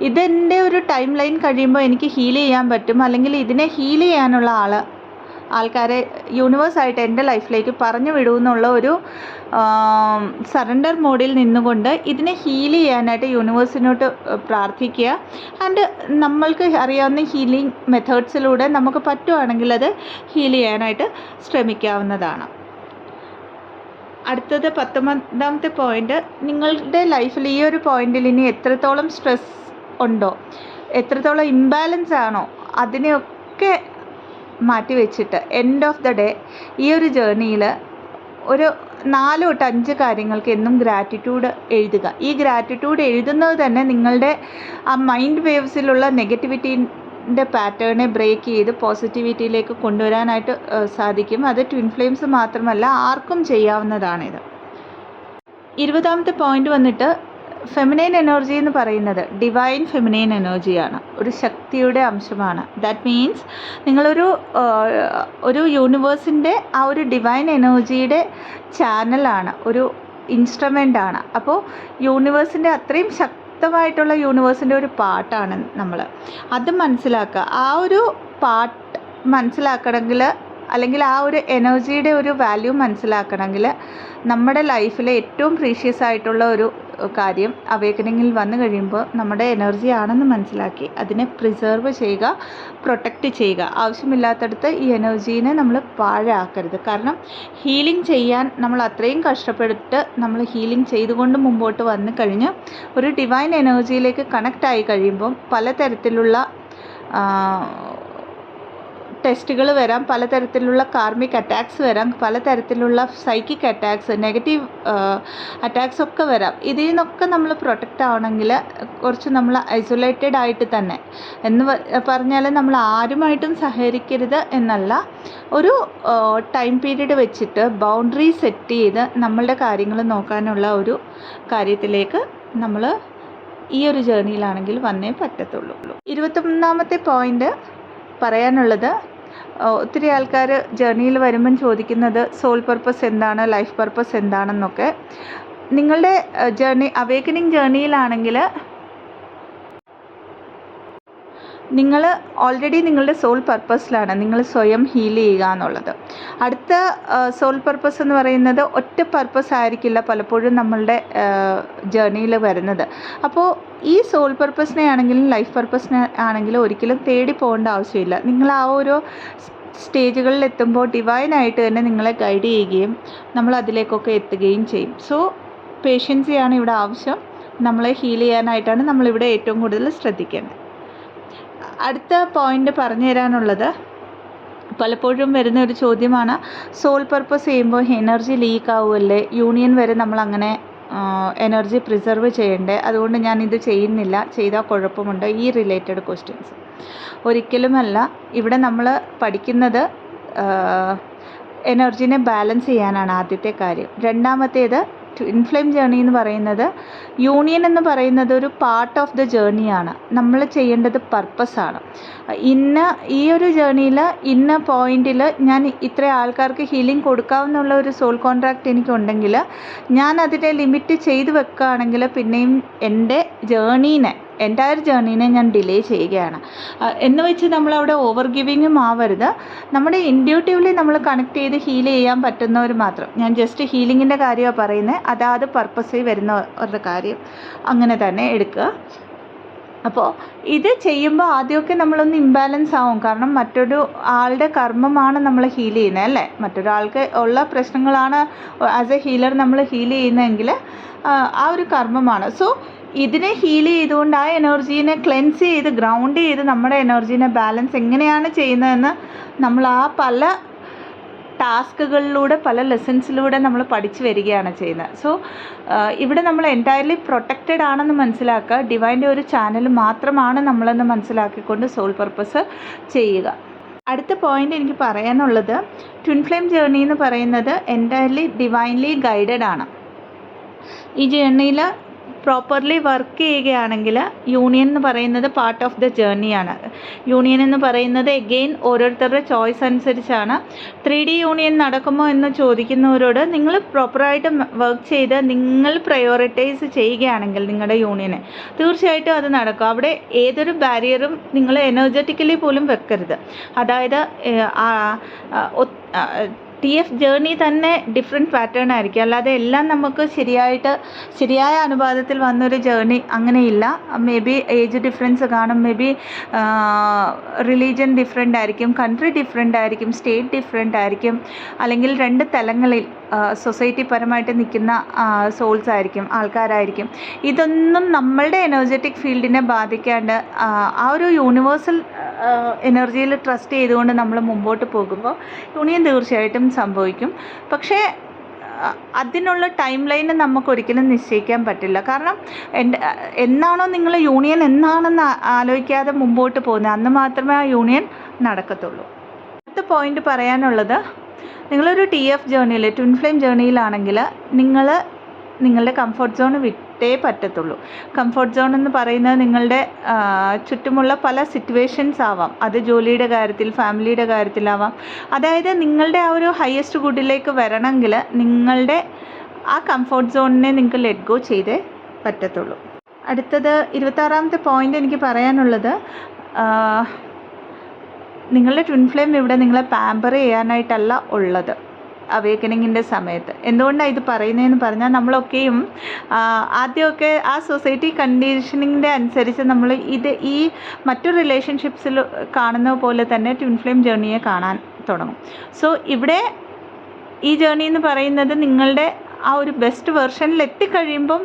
Speaker 1: ഇതെൻ്റെ ഒരു ടൈം ലൈൻ കഴിയുമ്പോൾ എനിക്ക് ഹീൽ ചെയ്യാൻ പറ്റും, അല്ലെങ്കിൽ ഇതിനെ ഹീൽ ചെയ്യാനുള്ള ആൾക്കാരെ യൂണിവേഴ്സായിട്ട് എൻ്റെ ലൈഫിലേക്ക് പറഞ്ഞു വിടുമെന്നുള്ള ഒരു സറണ്ടർ മോഡിൽ നിന്നുകൊണ്ട് ഇതിനെ ഹീൽ ചെയ്യാനായിട്ട് യൂണിവേഴ്സിനോട്ട് പ്രാർത്ഥിക്കുക. ആൻഡ് നമ്മൾക്ക് അറിയാവുന്ന ഹീലിംഗ് മെത്തേഡ്സിലൂടെ നമുക്ക് പറ്റുവാണെങ്കിൽ അത് ഹീൽ ചെയ്യാനായിട്ട് ശ്രമിക്കാവുന്നതാണ്. അടുത്തത് 19ാമത്തെ പോയിൻ്റ്, നിങ്ങളുടെ ലൈഫിൽ ഈ ഒരു പോയിന്റിൽ ഇനി എത്രത്തോളം സ്ട്രെസ് ഉണ്ടോ, എത്രത്തോളം ഇംബാലൻസ് ആണോ, അതിനെയൊക്കെ മാറ്റി വെച്ചിട്ട് എൻഡ് ഓഫ് ദ ഡേ ഈ ഒരു ജേർണിയിൽ ഒരു 4 തൊട്ട് 5 കാര്യങ്ങൾക്ക് എന്നും ഗ്രാറ്റിറ്റ്യൂഡ് എഴുതുക. ഈ ഗ്രാറ്റിറ്റ്യൂഡ് എഴുതുന്നത് തന്നെ നിങ്ങളുടെ ആ മൈൻഡ് വേവ്സിലുള്ള നെഗറ്റിവിറ്റീൻ്റെ പാറ്റേണെ ബ്രേക്ക് ചെയ്ത് പോസിറ്റിവിറ്റിയിലേക്ക് കൊണ്ടുവരാനായിട്ട് സാധിക്കും. അത് ട്വിൻ ഫ്ലെയിംസ് മാത്രമല്ല, ആർക്കും ചെയ്യാവുന്നതാണിത്. 20ാമത്തെ പോയിന്റ് വന്നിട്ട്, ഫെമിനൈൻ എനർജി എന്ന് പറയുന്നത് ഡിവൈൻ ഫെമിനൈൻ എനർജിയാണ്, ഒരു ശക്തിയുടെ അംശമാണ്. ദാറ്റ് മീൻസ് ഒരു യൂണിവേഴ്സിൻ്റെ ആ ഒരു ഡിവൈൻ എനർജിയുടെ ചാനലാണ്, ഒരു ഇൻസ്ട്രുമെൻ്റാണ്. അപ്പോൾ യൂണിവേഴ്സിൻ്റെ അത്രയും ശക്തമായിട്ടുള്ള യൂണിവേഴ്സിൻ്റെ ഒരു പാർട്ടാണ് നമ്മൾ. അത് മനസ്സിലാക്കുക. ആ ഒരു പാർട്ട് മനസ്സിലാക്കണമെങ്കിൽ, അല്ലെങ്കിൽ ആ ഒരു എനർജിയുടെ ഒരു വാല്യൂ മനസ്സിലാക്കണമെങ്കിൽ, നമ്മുടെ ലൈഫിലെ ഏറ്റവും പ്രീഷ്യസ് ആയിട്ടുള്ള ഒരു കാര്യം അവേക്കനിങ്ങിൽ വന്നു കഴിയുമ്പോൾ നമ്മുടെ എനർജി ആണെന്ന് മനസ്സിലാക്കി അതിനെ പ്രിസർവ് ചെയ്യുക, പ്രൊട്ടക്റ്റ് ചെയ്യുക. ആവശ്യമില്ലാത്തടത്ത് ഈ എനർജീനെ നമ്മൾ പാഴാക്കരുത്. കാരണം ഹീലിംഗ് ചെയ്യാൻ നമ്മൾ അത്രയും കഷ്ടപ്പെട്ട് നമ്മൾ ഹീലിംഗ് ചെയ്തുകൊണ്ട് മുമ്പോട്ട് വന്നു കഴിഞ്ഞ് ഒരു ഡിവൈൻ എനർജിയിലേക്ക് കണക്റ്റ് ആയി കഴിയുമ്പം പലതരത്തിലുള്ള ടെസ്റ്റുകൾ വരാം, പലതരത്തിലുള്ള കാർമിക് അറ്റാക്സ് വരാം, പലതരത്തിലുള്ള സൈക്കിക് അറ്റാക്സ്, നെഗറ്റീവ് അറ്റാക്സ് ഒക്കെ വരാം. ഇതിൽ നിന്നൊക്കെ നമ്മൾ പ്രൊട്ടക്റ്റ് ആവണമെങ്കിൽ കുറച്ച് നമ്മൾ ഐസൊലേറ്റഡ് ആയിട്ട് തന്നെ, എന്ന് പറഞ്ഞാൽ നമ്മൾ ആരുമായിട്ടും സഹകരിക്കരുത് എന്നല്ല, ഒരു ടൈം പീരീഡ് വെച്ചിട്ട് ബൗണ്ടറി സെറ്റ് ചെയ്ത് നമ്മളുടെ കാര്യങ്ങൾ നോക്കാനുള്ള ഒരു കാര്യത്തിലേക്ക് നമ്മൾ ഈ ഒരു ജേർണിയിലാണെങ്കിൽ വന്നേ പറ്റത്തുള്ളൂ. 21ാമത്തെ പോയിന്റ് പറയാനുള്ളത്, ഒത്തിരി ആൾക്കാർ ജേർണിയിൽ വരുമ്പം ചോദിക്കുന്നത് സോൾ പർപ്പസ് എന്താണ്, ലൈഫ് പർപ്പസ് എന്താണെന്നൊക്കെ. നിങ്ങളുടെ അവേക്കനിങ് ജേർണിയിലാണെങ്കിൽ നിങ്ങൾ ഓൾറെഡി നിങ്ങളുടെ സോൾ പർപ്പസിലാണ്, നിങ്ങൾ സ്വയം ഹീൽ ചെയ്യുക എന്നുള്ളത്. അടുത്ത സോൾ പർപ്പസ് എന്ന് പറയുന്നത് ഒറ്റ പർപ്പസ് ആയിരിക്കില്ല പലപ്പോഴും നമ്മളുടെ ജേർണിയിൽ വരുന്നത്. അപ്പോൾ ഈ സോൾ പർപ്പസിനെ ആണെങ്കിലും ലൈഫ് പർപ്പസിനെ ആണെങ്കിലും ഒരിക്കലും തേടി പോകേണ്ട ആവശ്യമില്ല. നിങ്ങൾ ആ ഓരോ സ്റ്റേജുകളിൽ എത്തുമ്പോൾ ഡിവൈനായിട്ട് തന്നെ നിങ്ങളെ ഗൈഡ് ചെയ്യുകയും നമ്മൾ അതിലേക്കൊക്കെ എത്തുകയും ചെയ്യും. സോ പേഷ്യൻസിയാണ് ഇവിടെ ആവശ്യം. നമ്മളെ ഹീൽ ചെയ്യാനായിട്ടാണ് നമ്മളിവിടെ ഏറ്റവും കൂടുതൽ ശ്രദ്ധിക്കേണ്ടത്. അടുത്ത പോയിന്റ് പറഞ്ഞു തരാനുള്ളത്, പലപ്പോഴും വരുന്ന ഒരു ചോദ്യമാണ്, സോൾ പർപ്പസ് ചെയ്യുമ്പോൾ എനർജി ലീക്ക് ആവുമല്ലേ, യൂണിയൻ വരെ നമ്മളങ്ങനെ എനർജി പ്രിസർവ് ചെയ്യണ്ടേ, അതുകൊണ്ട് ഞാനിത് ചെയ്യുന്നില്ല, ചെയ്താൽ കുഴപ്പമുണ്ട്, ഈ റിലേറ്റഡ് ക്വസ്റ്റ്യൻസ്. ഒരിക്കലുമല്ല. ഇവിടെ നമ്മൾ പഠിക്കുന്നത് എനർജീനെ ബാലൻസ് ചെയ്യാനാണ് ആദ്യത്തെ കാര്യം. രണ്ടാമത്തേത് ട്വിൻ ഫ്ലെയിം ജേർണി എന്ന് പറയുന്നത്, യൂണിയൻ എന്ന് പറയുന്നത് ഒരു പാർട്ട് ഓഫ് ദ ജേർണിയാണ്. നമ്മൾ ചെയ്യേണ്ടത് പർപ്പസാണ്. ഈ ഒരു ജേർണിയിൽ ഇന്ന പോയിന്റിൽ ഞാൻ ഇത്ര ആൾക്കാർക്ക് ഹീലിംഗ് കൊടുക്കാമെന്നുള്ള ഒരു സോൾ കോൺട്രാക്റ്റ് എനിക്കുണ്ടെങ്കിൽ ഞാൻ അതിനെ ലിമിറ്റ് ചെയ്ത് വെക്കുകയാണെങ്കിൽ പിന്നെയും എൻ്റെ എൻ്റയർ ജേർണീനെ ഞാൻ ഡിലേ ചെയ്യുകയാണ്. എന്ന് വെച്ച് നമ്മളവിടെ ഓവർ ഗിവിങ്ങും ആവരുത്. നമ്മുടെ ഇൻഡ്യൂട്ടീവ്ലി നമ്മൾ കണക്ട് ചെയ്ത് ഹീൽ ചെയ്യാൻ പറ്റുന്നവർ മാത്രം, ഞാൻ ജസ്റ്റ് ഹീലിങ്ങിൻ്റെ കാര്യമാണ് പറയുന്നത്, അതാത് പർപ്പസിൽ വരുന്നവരുടെ കാര്യം അങ്ങനെ തന്നെ എടുക്കുക. അപ്പോൾ ഇത് ചെയ്യുമ്പോൾ ആദ്യമൊക്കെ നമ്മളൊന്ന് ഇംബാലൻസ് ആവും. കാരണം മറ്റൊരു ആളുടെ കർമ്മമാണ് നമ്മൾ ഹീൽ ചെയ്യുന്നത്, അല്ലേ? മറ്റൊരാൾക്ക് ഉള്ള പ്രശ്നങ്ങളാണ് ആസ് എ ഹീലർ നമ്മൾ ഹീൽ ചെയ്യുന്നതെങ്കിൽ ആ ഒരു കർമ്മമാണ്. സോ ഇതിനെ ഹീൽ ചെയ്തുകൊണ്ട് ആ എനർജീനെ ക്ലെൻസ് ചെയ്ത് ഗ്രൗണ്ട് ചെയ്ത് നമ്മുടെ എനർജീനെ ബാലൻസ് എങ്ങനെയാണ് ചെയ്യുന്നതെന്ന് നമ്മൾ ആ പല ടാസ്കുകളിലൂടെ പല ലെസൺസിലൂടെ നമ്മൾ പഠിച്ചു വരികയാണ് ചെയ്യുന്നത്. സോ ഇവിടെ നമ്മൾ എൻറ്റയർലി പ്രൊട്ടക്റ്റഡ് ആണെന്ന് മനസ്സിലാക്കുക. ഡിവൈൻ്റെ ഒരു ചാനൽ മാത്രമാണ് നമ്മളെന്ന് മനസ്സിലാക്കിക്കൊണ്ട് സോൾ പർപ്പസ് ചെയ്യുക. അടുത്ത പോയിൻ്റ് എനിക്ക് പറയാനുള്ളത്, ട്വിൻ ഫ്ലെയിം ജേർണി എന്ന് പറയുന്നത് എൻറ്റയർലി ഡിവൈൻലി ഗൈഡഡ് ആണ്. ഈ ജേർണിയിൽ പ്രോപ്പർലി വർക്ക് ചെയ്യുകയാണെങ്കിൽ യൂണിയൻ എന്ന് പറയുന്നത് പാർട്ട് ഓഫ് ദ ജേർണിയാണ്. യൂണിയൻ എന്ന് പറയുന്നത് എഗെയിൻ ഓരോരുത്തരുടെ ചോയ്സ് അനുസരിച്ചാണ്. 3D യൂണിയൻ നടക്കുമോ എന്ന് ചോദിക്കുന്നവരോട് നിങ്ങൾ പ്രോപ്പറായിട്ട് വർക്ക് ചെയ്ത് നിങ്ങൾ പ്രയോറിറ്റൈസ് ചെയ്യുകയാണെങ്കിൽ നിങ്ങളുടെ യൂണിയനെ തീർച്ചയായിട്ടും അത് നടക്കും. അവിടെ ഏതൊരു ബാരിയറും നിങ്ങൾ എനർജറ്റിക്കലി പോലും വെക്കരുത്. അതായത് TF ജേർണി തന്നെ ഡിഫറെൻറ്റ് പാറ്റേൺ ആയിരിക്കും. അല്ലാതെ എല്ലാം നമുക്ക് ശരിയായ അനുപാതത്തിൽ വന്നൊരു ജേർണി അങ്ങനെയില്ല. മേ ബി ഏജ് ഡിഫറൻസ് കാണും, മേ ബി റിലീജിയൻ ഡിഫറെൻ്റ് ആയിരിക്കും, കൺട്രി ഡിഫറെൻ്റ് ആയിരിക്കും, സ്റ്റേറ്റ് ഡിഫറെൻ്റ് ആയിരിക്കും, അല്ലെങ്കിൽ 2 തലങ്ങളിൽ സൊസൈറ്റി പരമായിട്ട് നിൽക്കുന്ന സോൾസ് ആയിരിക്കും, ആൾക്കാരായിരിക്കും. ഇതൊന്നും നമ്മളുടെ എനർജറ്റിക് ഫീൽഡിനെ ബാധിക്കാണ്ട് ആ ഒരു യൂണിവേഴ്സൽ എനർജിയിൽ ട്രസ്റ്റ് ചെയ്തുകൊണ്ട് നമ്മൾ മുമ്പോട്ട് പോകുമ്പോൾ യൂണിയൻ തീർച്ചയായിട്ടും സംഭവിക്കും. പക്ഷേ അതിനുള്ള ടൈം ലൈന് നമുക്കൊരിക്കലും നിശ്ചയിക്കാൻ പറ്റില്ല. കാരണം എന്നാണോ നിങ്ങൾ യൂണിയൻ എന്നാണെന്ന് ആലോചിക്കാതെ മുമ്പോട്ട് പോകുന്നത് അന്ന് മാത്രമേ ആ യൂണിയൻ നടക്കത്തുള്ളൂ. അടുത്ത പോയിൻ്റ് പറയാനുള്ളത്, നിങ്ങളൊരു TF ജേർണിയിൽ, ട്വിൻ ഫ്ലെയിം ജേർണിയിലാണെങ്കിൽ നിങ്ങളുടെ കംഫർട്ട് സോൺ വിട്ടേ പറ്റത്തുള്ളൂ. കംഫർട്ട് സോൺ എന്ന് പറയുന്നത് നിങ്ങളുടെ ചുറ്റുമുള്ള പല സിറ്റുവേഷൻസ് ആവാം. അത് ജോലിയുടെ കാര്യത്തിൽ, ഫാമിലിയുടെ കാര്യത്തിലാവാം. അതായത് നിങ്ങളുടെ ആ ഒരു ഹയസ്റ്റ് ഗുഡിലേക്ക് വരണമെങ്കിൽ നിങ്ങളുടെ ആ കംഫർട്ട് സോണിനെ നിങ്ങൾക്ക് ലെറ്റ് ഗോ ചെയ്തേ പറ്റത്തുള്ളൂ. അടുത്തത് 26ാമത്തെ പോയിൻ്റ് എനിക്ക് പറയാനുള്ളത്, നിങ്ങളുടെ ട്വിൻ ഫ്ലെയിം ഇവിടെ നിങ്ങളെ പാമ്പർ ചെയ്യാനായിട്ടല്ല ഉള്ളത് അവേക്കനിങ്ങിൻ്റെ സമയത്ത്. എന്തുകൊണ്ടാണ് ഇത് പറയുന്നതെന്ന് പറഞ്ഞാൽ, നമ്മളൊക്കെയും ആദ്യമൊക്കെ ആ സൊസൈറ്റി കണ്ടീഷനിങ്ങിൻ്റെ അനുസരിച്ച് നമ്മൾ ഈ മറ്റു റിലേഷൻഷിപ്സിൽ കാണുന്ന പോലെ തന്നെ ട്വിൻ ഫ്ലെയിം ജേർണിയെ കാണാൻ തുടങ്ങും. സോ ഇവിടെ ഈ ജേർണി എന്ന് പറയുന്നത് നിങ്ങളുടെ ആ ഒരു ബെസ്റ്റ് വെർഷനിൽ എത്തിക്കഴിയുമ്പം,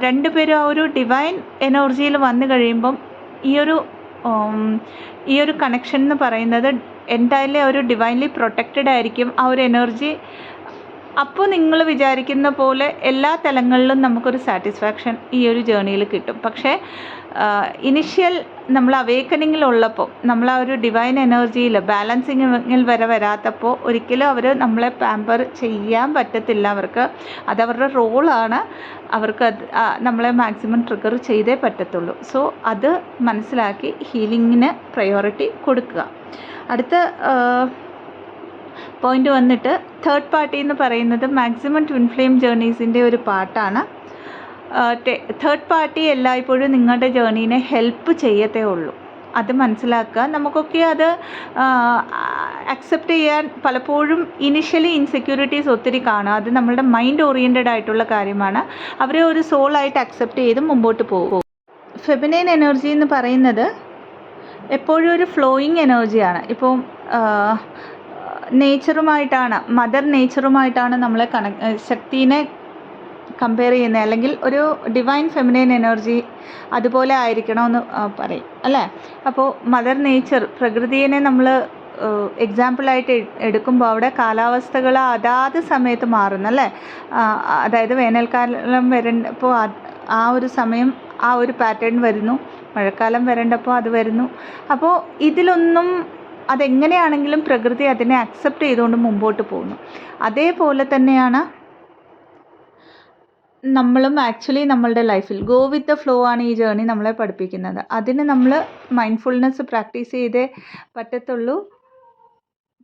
Speaker 1: രണ്ടുപേരും ആ ഒരു ഡിവൈൻ എനർജിയിൽ വന്നു കഴിയുമ്പം ഈ ഒരു കണക്ഷൻ എന്ന് പറയുന്നത് എൻറ്റയർലി ഒരു ഡിവൈൻലി പ്രൊട്ടക്റ്റഡ് ആയിരിക്കും. ആ ഒരു എനർജി അപ്പോൾ നിങ്ങൾ വിചാരിക്കുന്ന പോലെ എല്ലാ തലങ്ങളിലും നമുക്കൊരു സാറ്റിസ്ഫാക്ഷൻ ഈ ഒരു ജേർണിയിൽ കിട്ടും. പക്ഷേ ഇനിഷ്യൽ നമ്മൾ അവേക്കനിങ്ങിലുള്ളപ്പോൾ, നമ്മൾ ആ ഒരു ഡിവൈൻ എനർജിയിൽ ബാലൻസിങ്ങിൽ വരാത്തപ്പോൾ ഒരിക്കലും അവർ നമ്മളെ പാമ്പർ ചെയ്യാൻ പറ്റത്തില്ല. അതവരുടെ റോളാണ്. അവർക്ക് നമ്മളെ മാക്സിമം ട്രിഗർ ചെയ്തേ പറ്റത്തുള്ളൂ. സോ അത് മനസ്സിലാക്കി ഹീലിങ്ങിന് പ്രയോറിറ്റി കൊടുക്കുക. അടുത്ത പോയിൻ്റ് വന്നിട്ട്, തേർഡ് പാർട്ടി എന്ന് പറയുന്നത് മാക്സിമം ട്വിൻ ഫ്ലെയിം ജേർണീസിൻ്റെ ഒരു പാർട്ടാണ്. തേർഡ് പാർട്ടി എല്ലായ്പ്പോഴും നിങ്ങളുടെ ജേർണീനെ ഹെൽപ്പ് ചെയ്യത്തേ ഉള്ളൂ. അത് മനസ്സിലാക്കുക. നമുക്കൊക്കെ അത് അക്സെപ്റ്റ് ചെയ്യാൻ പലപ്പോഴും ഇനിഷ്യലി ഇൻസെക്യൂരിറ്റീസ് ഒത്തിരി കാണും. അത് നമ്മളുടെ മൈൻഡ് ഓറിയൻറ്റഡ് ആയിട്ടുള്ള കാര്യമാണ്. അവരെ ഒരു സോളായിട്ട് അക്സെപ്റ്റ് ചെയ്ത് മുമ്പോട്ട് പോകും. ഫെമിനൈൻ എനർജി എന്ന് പറയുന്നത് എപ്പോഴും ഒരു ഫ്ലോയിങ് എനർജിയാണ്. ഇപ്പോൾ നേച്ചറുമായിട്ടാണ്, മദർ നേച്ചറുമായിട്ടാണ് നമ്മളെ ശക്തിനെ കമ്പയർ ചെയ്യുന്നത്. അല്ലെങ്കിൽ ഒരു ഡിവൈൻ ഫെമിനൈൻ എനർജി അതുപോലെ ആയിരിക്കണമെന്ന് പറയും അല്ലേ. അപ്പോൾ മദർ നേച്ചർ, പ്രകൃതിയെ നമ്മൾ എക്സാമ്പിളായിട്ട് എടുക്കുമ്പോൾ അവിടെ കാലാവസ്ഥകൾ അതാത് സമയത്ത് മാറുന്നല്ലേ. അതായത് വേനൽക്കാലം വരേണ്ടപ്പോൾ ആ ഒരു സമയം ആ ഒരു പാറ്റേൺ വരുന്നു, മഴക്കാലം വരേണ്ടപ്പോൾ അത് വരുന്നു. അപ്പോൾ ഇതിലൊന്നും അതെങ്ങനെയാണെങ്കിലും പ്രകൃതി അതിനെ അക്സെപ്റ്റ് ചെയ്തുകൊണ്ട് മുമ്പോട്ട് പോകുന്നു. അതേപോലെ തന്നെയാണ് നമ്മളും ആക്ച്വലി നമ്മളുടെ ലൈഫിൽ ഗോ വിത്ത് ദ ഫ്ലോ ആണ് ഈ ജേർണി നമ്മളെ പഠിപ്പിക്കുന്നത്. അതിന് നമ്മൾ മൈൻഡ്ഫുൾനെസ് പ്രാക്ടീസ് ചെയ്തേ പറ്റത്തുള്ളൂ,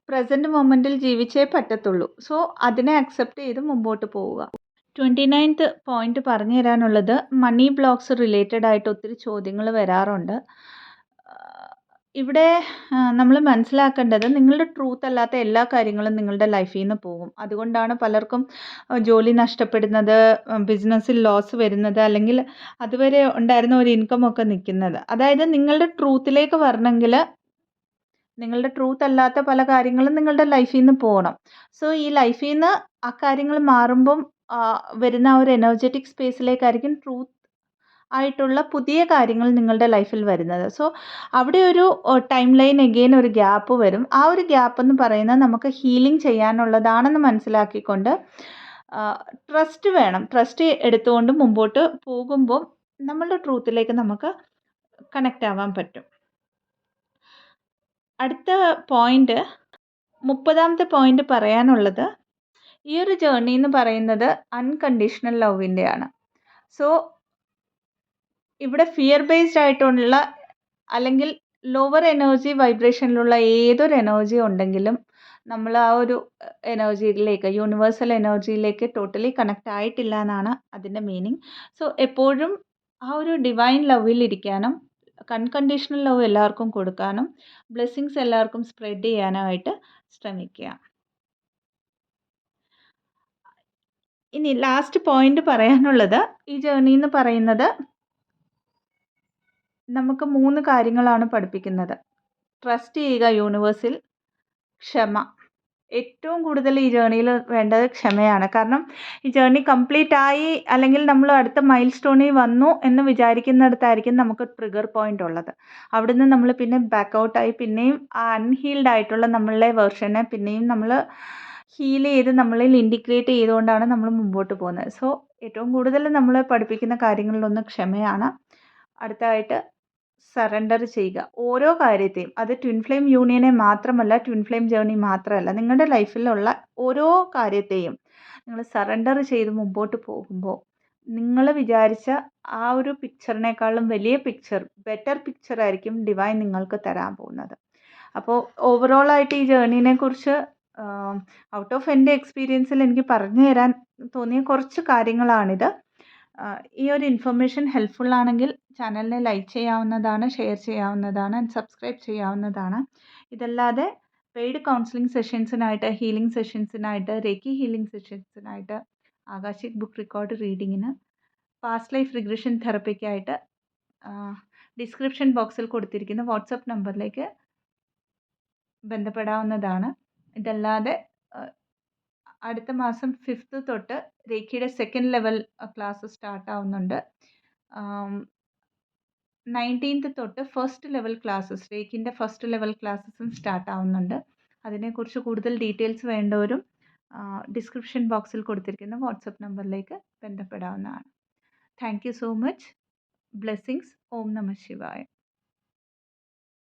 Speaker 1: പ്രസൻറ്റ് മൊമെൻറ്റിൽ ജീവിച്ചേ പറ്റത്തുള്ളൂ. സോ അതിനെ അക്സെപ്റ്റ് ചെയ്ത് മുമ്പോട്ട് പോവുക. 29th പോയിന്റ് പറഞ്ഞു തരാനുള്ളത്, മണി ബ്ലോക്സ് റിലേറ്റഡ് ആയിട്ട് ഒത്തിരി ചോദ്യങ്ങൾ വരാറുണ്ട്. ഇവിടെ നമ്മൾ മനസ്സിലാക്കേണ്ടത്, നിങ്ങളുടെ ട്രൂത്ത് അല്ലാത്ത എല്ലാ കാര്യങ്ങളും നിങ്ങളുടെ ലൈഫിൽ നിന്ന് പോകും. അതുകൊണ്ടാണ് പലർക്കും ജോലി നഷ്ടപ്പെടുന്നത്, ബിസിനസ്സിൽ ലോസ് വരുന്നത്, അല്ലെങ്കിൽ അതുവരെ ഉണ്ടായിരുന്ന ഒരു ഇൻകം ഒക്കെ നിൽക്കുന്നത്. അതായത് നിങ്ങളുടെ ട്രൂത്തിലേക്ക് വരണമെങ്കിൽ നിങ്ങളുടെ ട്രൂത്ത് അല്ലാത്ത പല കാര്യങ്ങളും നിങ്ങളുടെ ലൈഫിൽ നിന്ന് പോകണം. സോ ഈ ലൈഫിൽ നിന്ന് ആ കാര്യങ്ങൾ മാറുമ്പം വരുന്ന ആ ഒരു എനർജറ്റിക് സ്പേസിലേക്കായിരിക്കും ട്രൂത്ത് ആയിട്ടുള്ള പുതിയ കാര്യങ്ങൾ നിങ്ങളുടെ ലൈഫിൽ വരുന്നത്. സോ അവിടെ ഒരു ടൈം ലൈൻ എഗെയിൻ ഒരു ഗ്യാപ്പ് വരും. ആ ഒരു ഗ്യാപ്പ് എന്ന് പറയുന്നത് നമുക്ക് ഹീലിംഗ് ചെയ്യാനുള്ളതാണെന്ന് മനസ്സിലാക്കിക്കൊണ്ട് ട്രസ്റ്റ് വേണം. ട്രസ്റ്റ് എടുത്തുകൊണ്ട് മുമ്പോട്ട് പോകുമ്പോൾ നമ്മളുടെ ട്രൂത്തിലേക്ക് നമുക്ക് കണക്റ്റ് ആവാൻ പറ്റും. അടുത്ത പോയിന്റ് 30ാമത്തെ പോയിന്റ് പറയാനുള്ളത്, ഈ ഒരു ജേർണി എന്ന് പറയുന്നത് അൺകണ്ടീഷണൽ ലവിൻ്റെയാണ്. സോ ഇവിടെ ഫിയർ ബേസ്ഡ് ആയിട്ടുള്ള അല്ലെങ്കിൽ ലോവർ എനർജി വൈബ്രേഷനിലുള്ള ഏതൊരു എനർജി ഉണ്ടെങ്കിലും നമ്മൾ ആ ഒരു എനർജിയിലേക്ക്, യൂണിവേഴ്സൽ എനർജിയിലേക്ക് ടോട്ടലി കണക്റ്റ് ആയിട്ടില്ല എന്നാണ് അതിൻ്റെ മീനിങ്. സോ എപ്പോഴും ആ ഒരു ഡിവൈൻ ലവിൽ ഇരിക്കാനും അൺകണ്ടീഷണൽ ലവ് എല്ലാവർക്കും കൊടുക്കാനും ബ്ലെസ്സിങ്സ് എല്ലാവർക്കും സ്പ്രെഡ് ചെയ്യാനായിട്ട് ശ്രമിക്കുക. ഇനി ലാസ്റ്റ് പോയിന്റ് പറയാനുള്ളത്, ഈ ജേർണി എന്ന് പറയുന്നത് നമുക്ക് 3 കാര്യങ്ങളാണ് പഠിപ്പിക്കുന്നത്. ട്രസ്റ്റ് ചെയ്യുക യൂണിവേഴ്സിൽ, ക്ഷമ. ഏറ്റവും കൂടുതൽ ഈ ജേർണിയിൽ വേണ്ടത് ക്ഷമയാണ്. കാരണം ഈ ജേർണി കംപ്ലീറ്റ് ആയി അല്ലെങ്കിൽ നമ്മൾ അടുത്ത മൈൽ സ്റ്റോണിൽ വന്നു എന്ന് വിചാരിക്കുന്നിടത്തായിരിക്കും നമുക്ക് ട്രിഗർ പോയിന്റ് ഉള്ളത്. അവിടുന്ന് നമ്മൾ പിന്നെ ബാക്ക് ഔട്ടായി പിന്നെയും ആ അൺഹീൽഡ് ആയിട്ടുള്ള നമ്മളുടെ വേർഷനെ പിന്നെയും നമ്മൾ ഹീൽ ചെയ്ത് നമ്മളിൽ ഇൻറ്റിഗ്രേറ്റ് ചെയ്തുകൊണ്ടാണ് നമ്മൾ മുമ്പോട്ട് പോകുന്നത്. സോ ഏറ്റവും കൂടുതൽ നമ്മളെ പഠിപ്പിക്കുന്ന കാര്യങ്ങളിലൊന്ന് ക്ഷമയാണ്. അടുത്തതായിട്ട് സറണ്ടർ ചെയ്യുക. ഓരോ കാര്യത്തെയും, അത് ട്വിൻ ഫ്ലെയിം യൂണിയനെ മാത്രമല്ല, ട്വിൻ ഫ്ലെയിം ജേർണി മാത്രമല്ല, നിങ്ങളുടെ ലൈഫിലുള്ള ഓരോ കാര്യത്തെയും നിങ്ങൾ സറണ്ടർ ചെയ്ത് മുമ്പോട്ട് പോകുമ്പോൾ നിങ്ങൾ വിചാരിച്ച ആ ഒരു പിക്ചറിനേക്കാളും വലിയ പിക്ചർ, ബെറ്റർ പിക്ചർ ആയിരിക്കും ഡിവൈൻ നിങ്ങൾക്ക് തരാൻ പോകുന്നത്. അപ്പോൾ ഓവറോളായിട്ട് ഈ ജേർണീനെ കുറിച്ച് ഔട്ട് ഓഫ് എൻ്റെ എക്സ്പീരിയൻസിൽ എനിക്ക് പറഞ്ഞു തരാൻ തോന്നിയ കുറച്ച് കാര്യങ്ങളാണിത്. ഈ ഒരു ഇൻഫർമേഷൻ ഹെൽപ്ഫുൾ ആണെങ്കിൽ ചാനലിനെ ലൈക്ക് ചെയ്യാവുന്നതാണ്, ഷെയർ ചെയ്യാവുന്നതാണ്, സബ്സ്ക്രൈബ് ചെയ്യാവുന്നതാണ്. ഇതല്ലാതെ പെയ്ഡ് കൗൺസിലിംഗ് സെഷൻസിനായിട്ട്, ഹീലിംഗ് സെഷൻസിനായിട്ട്, റേക്കി ഹീലിംഗ് സെഷൻസിനായിട്ട്, ആകാശിക് ബുക്ക് റെക്കോർഡ് റീഡിങ്ങിന്, പാസ്റ്റ് ലൈഫ് റിഗ്രഷൻ തെറപ്പിക്കായിട്ട് ഡിസ്ക്രിപ്ഷൻ ബോക്സിൽ കൊടുത്തിരിക്കുന്ന വാട്സപ്പ് നമ്പറിലേക്ക് ബന്ധപ്പെടാവുന്നതാണ്. ഇതല്ലാതെ അടുത്ത മാസം 5th തൊട്ട് റേക്കിയുടെ 2nd ലെവൽ ക്ലാസ് സ്റ്റാർട്ട് ആവുന്നുണ്ട്. 19th തൊട്ട് 1st ലെവൽ ക്ലാസ്സസ്, റേക്കിൻ്റെ 1st ലെവൽ ക്ലാസ്സസും സ്റ്റാർട്ട് ആവുന്നുണ്ട്. അതിനെക്കുറിച്ച് കൂടുതൽ ഡീറ്റെയിൽസ് വേണ്ടവരും ഡിസ്ക്രിപ്ഷൻ ബോക്സിൽ കൊടുത്തിരിക്കുന്ന വാട്സപ്പ് നമ്പറിലേക്ക് ബന്ധപ്പെടാവുന്നതാണ്. Thank you so much. Blessings. ഓം നമഃ ശിവായ.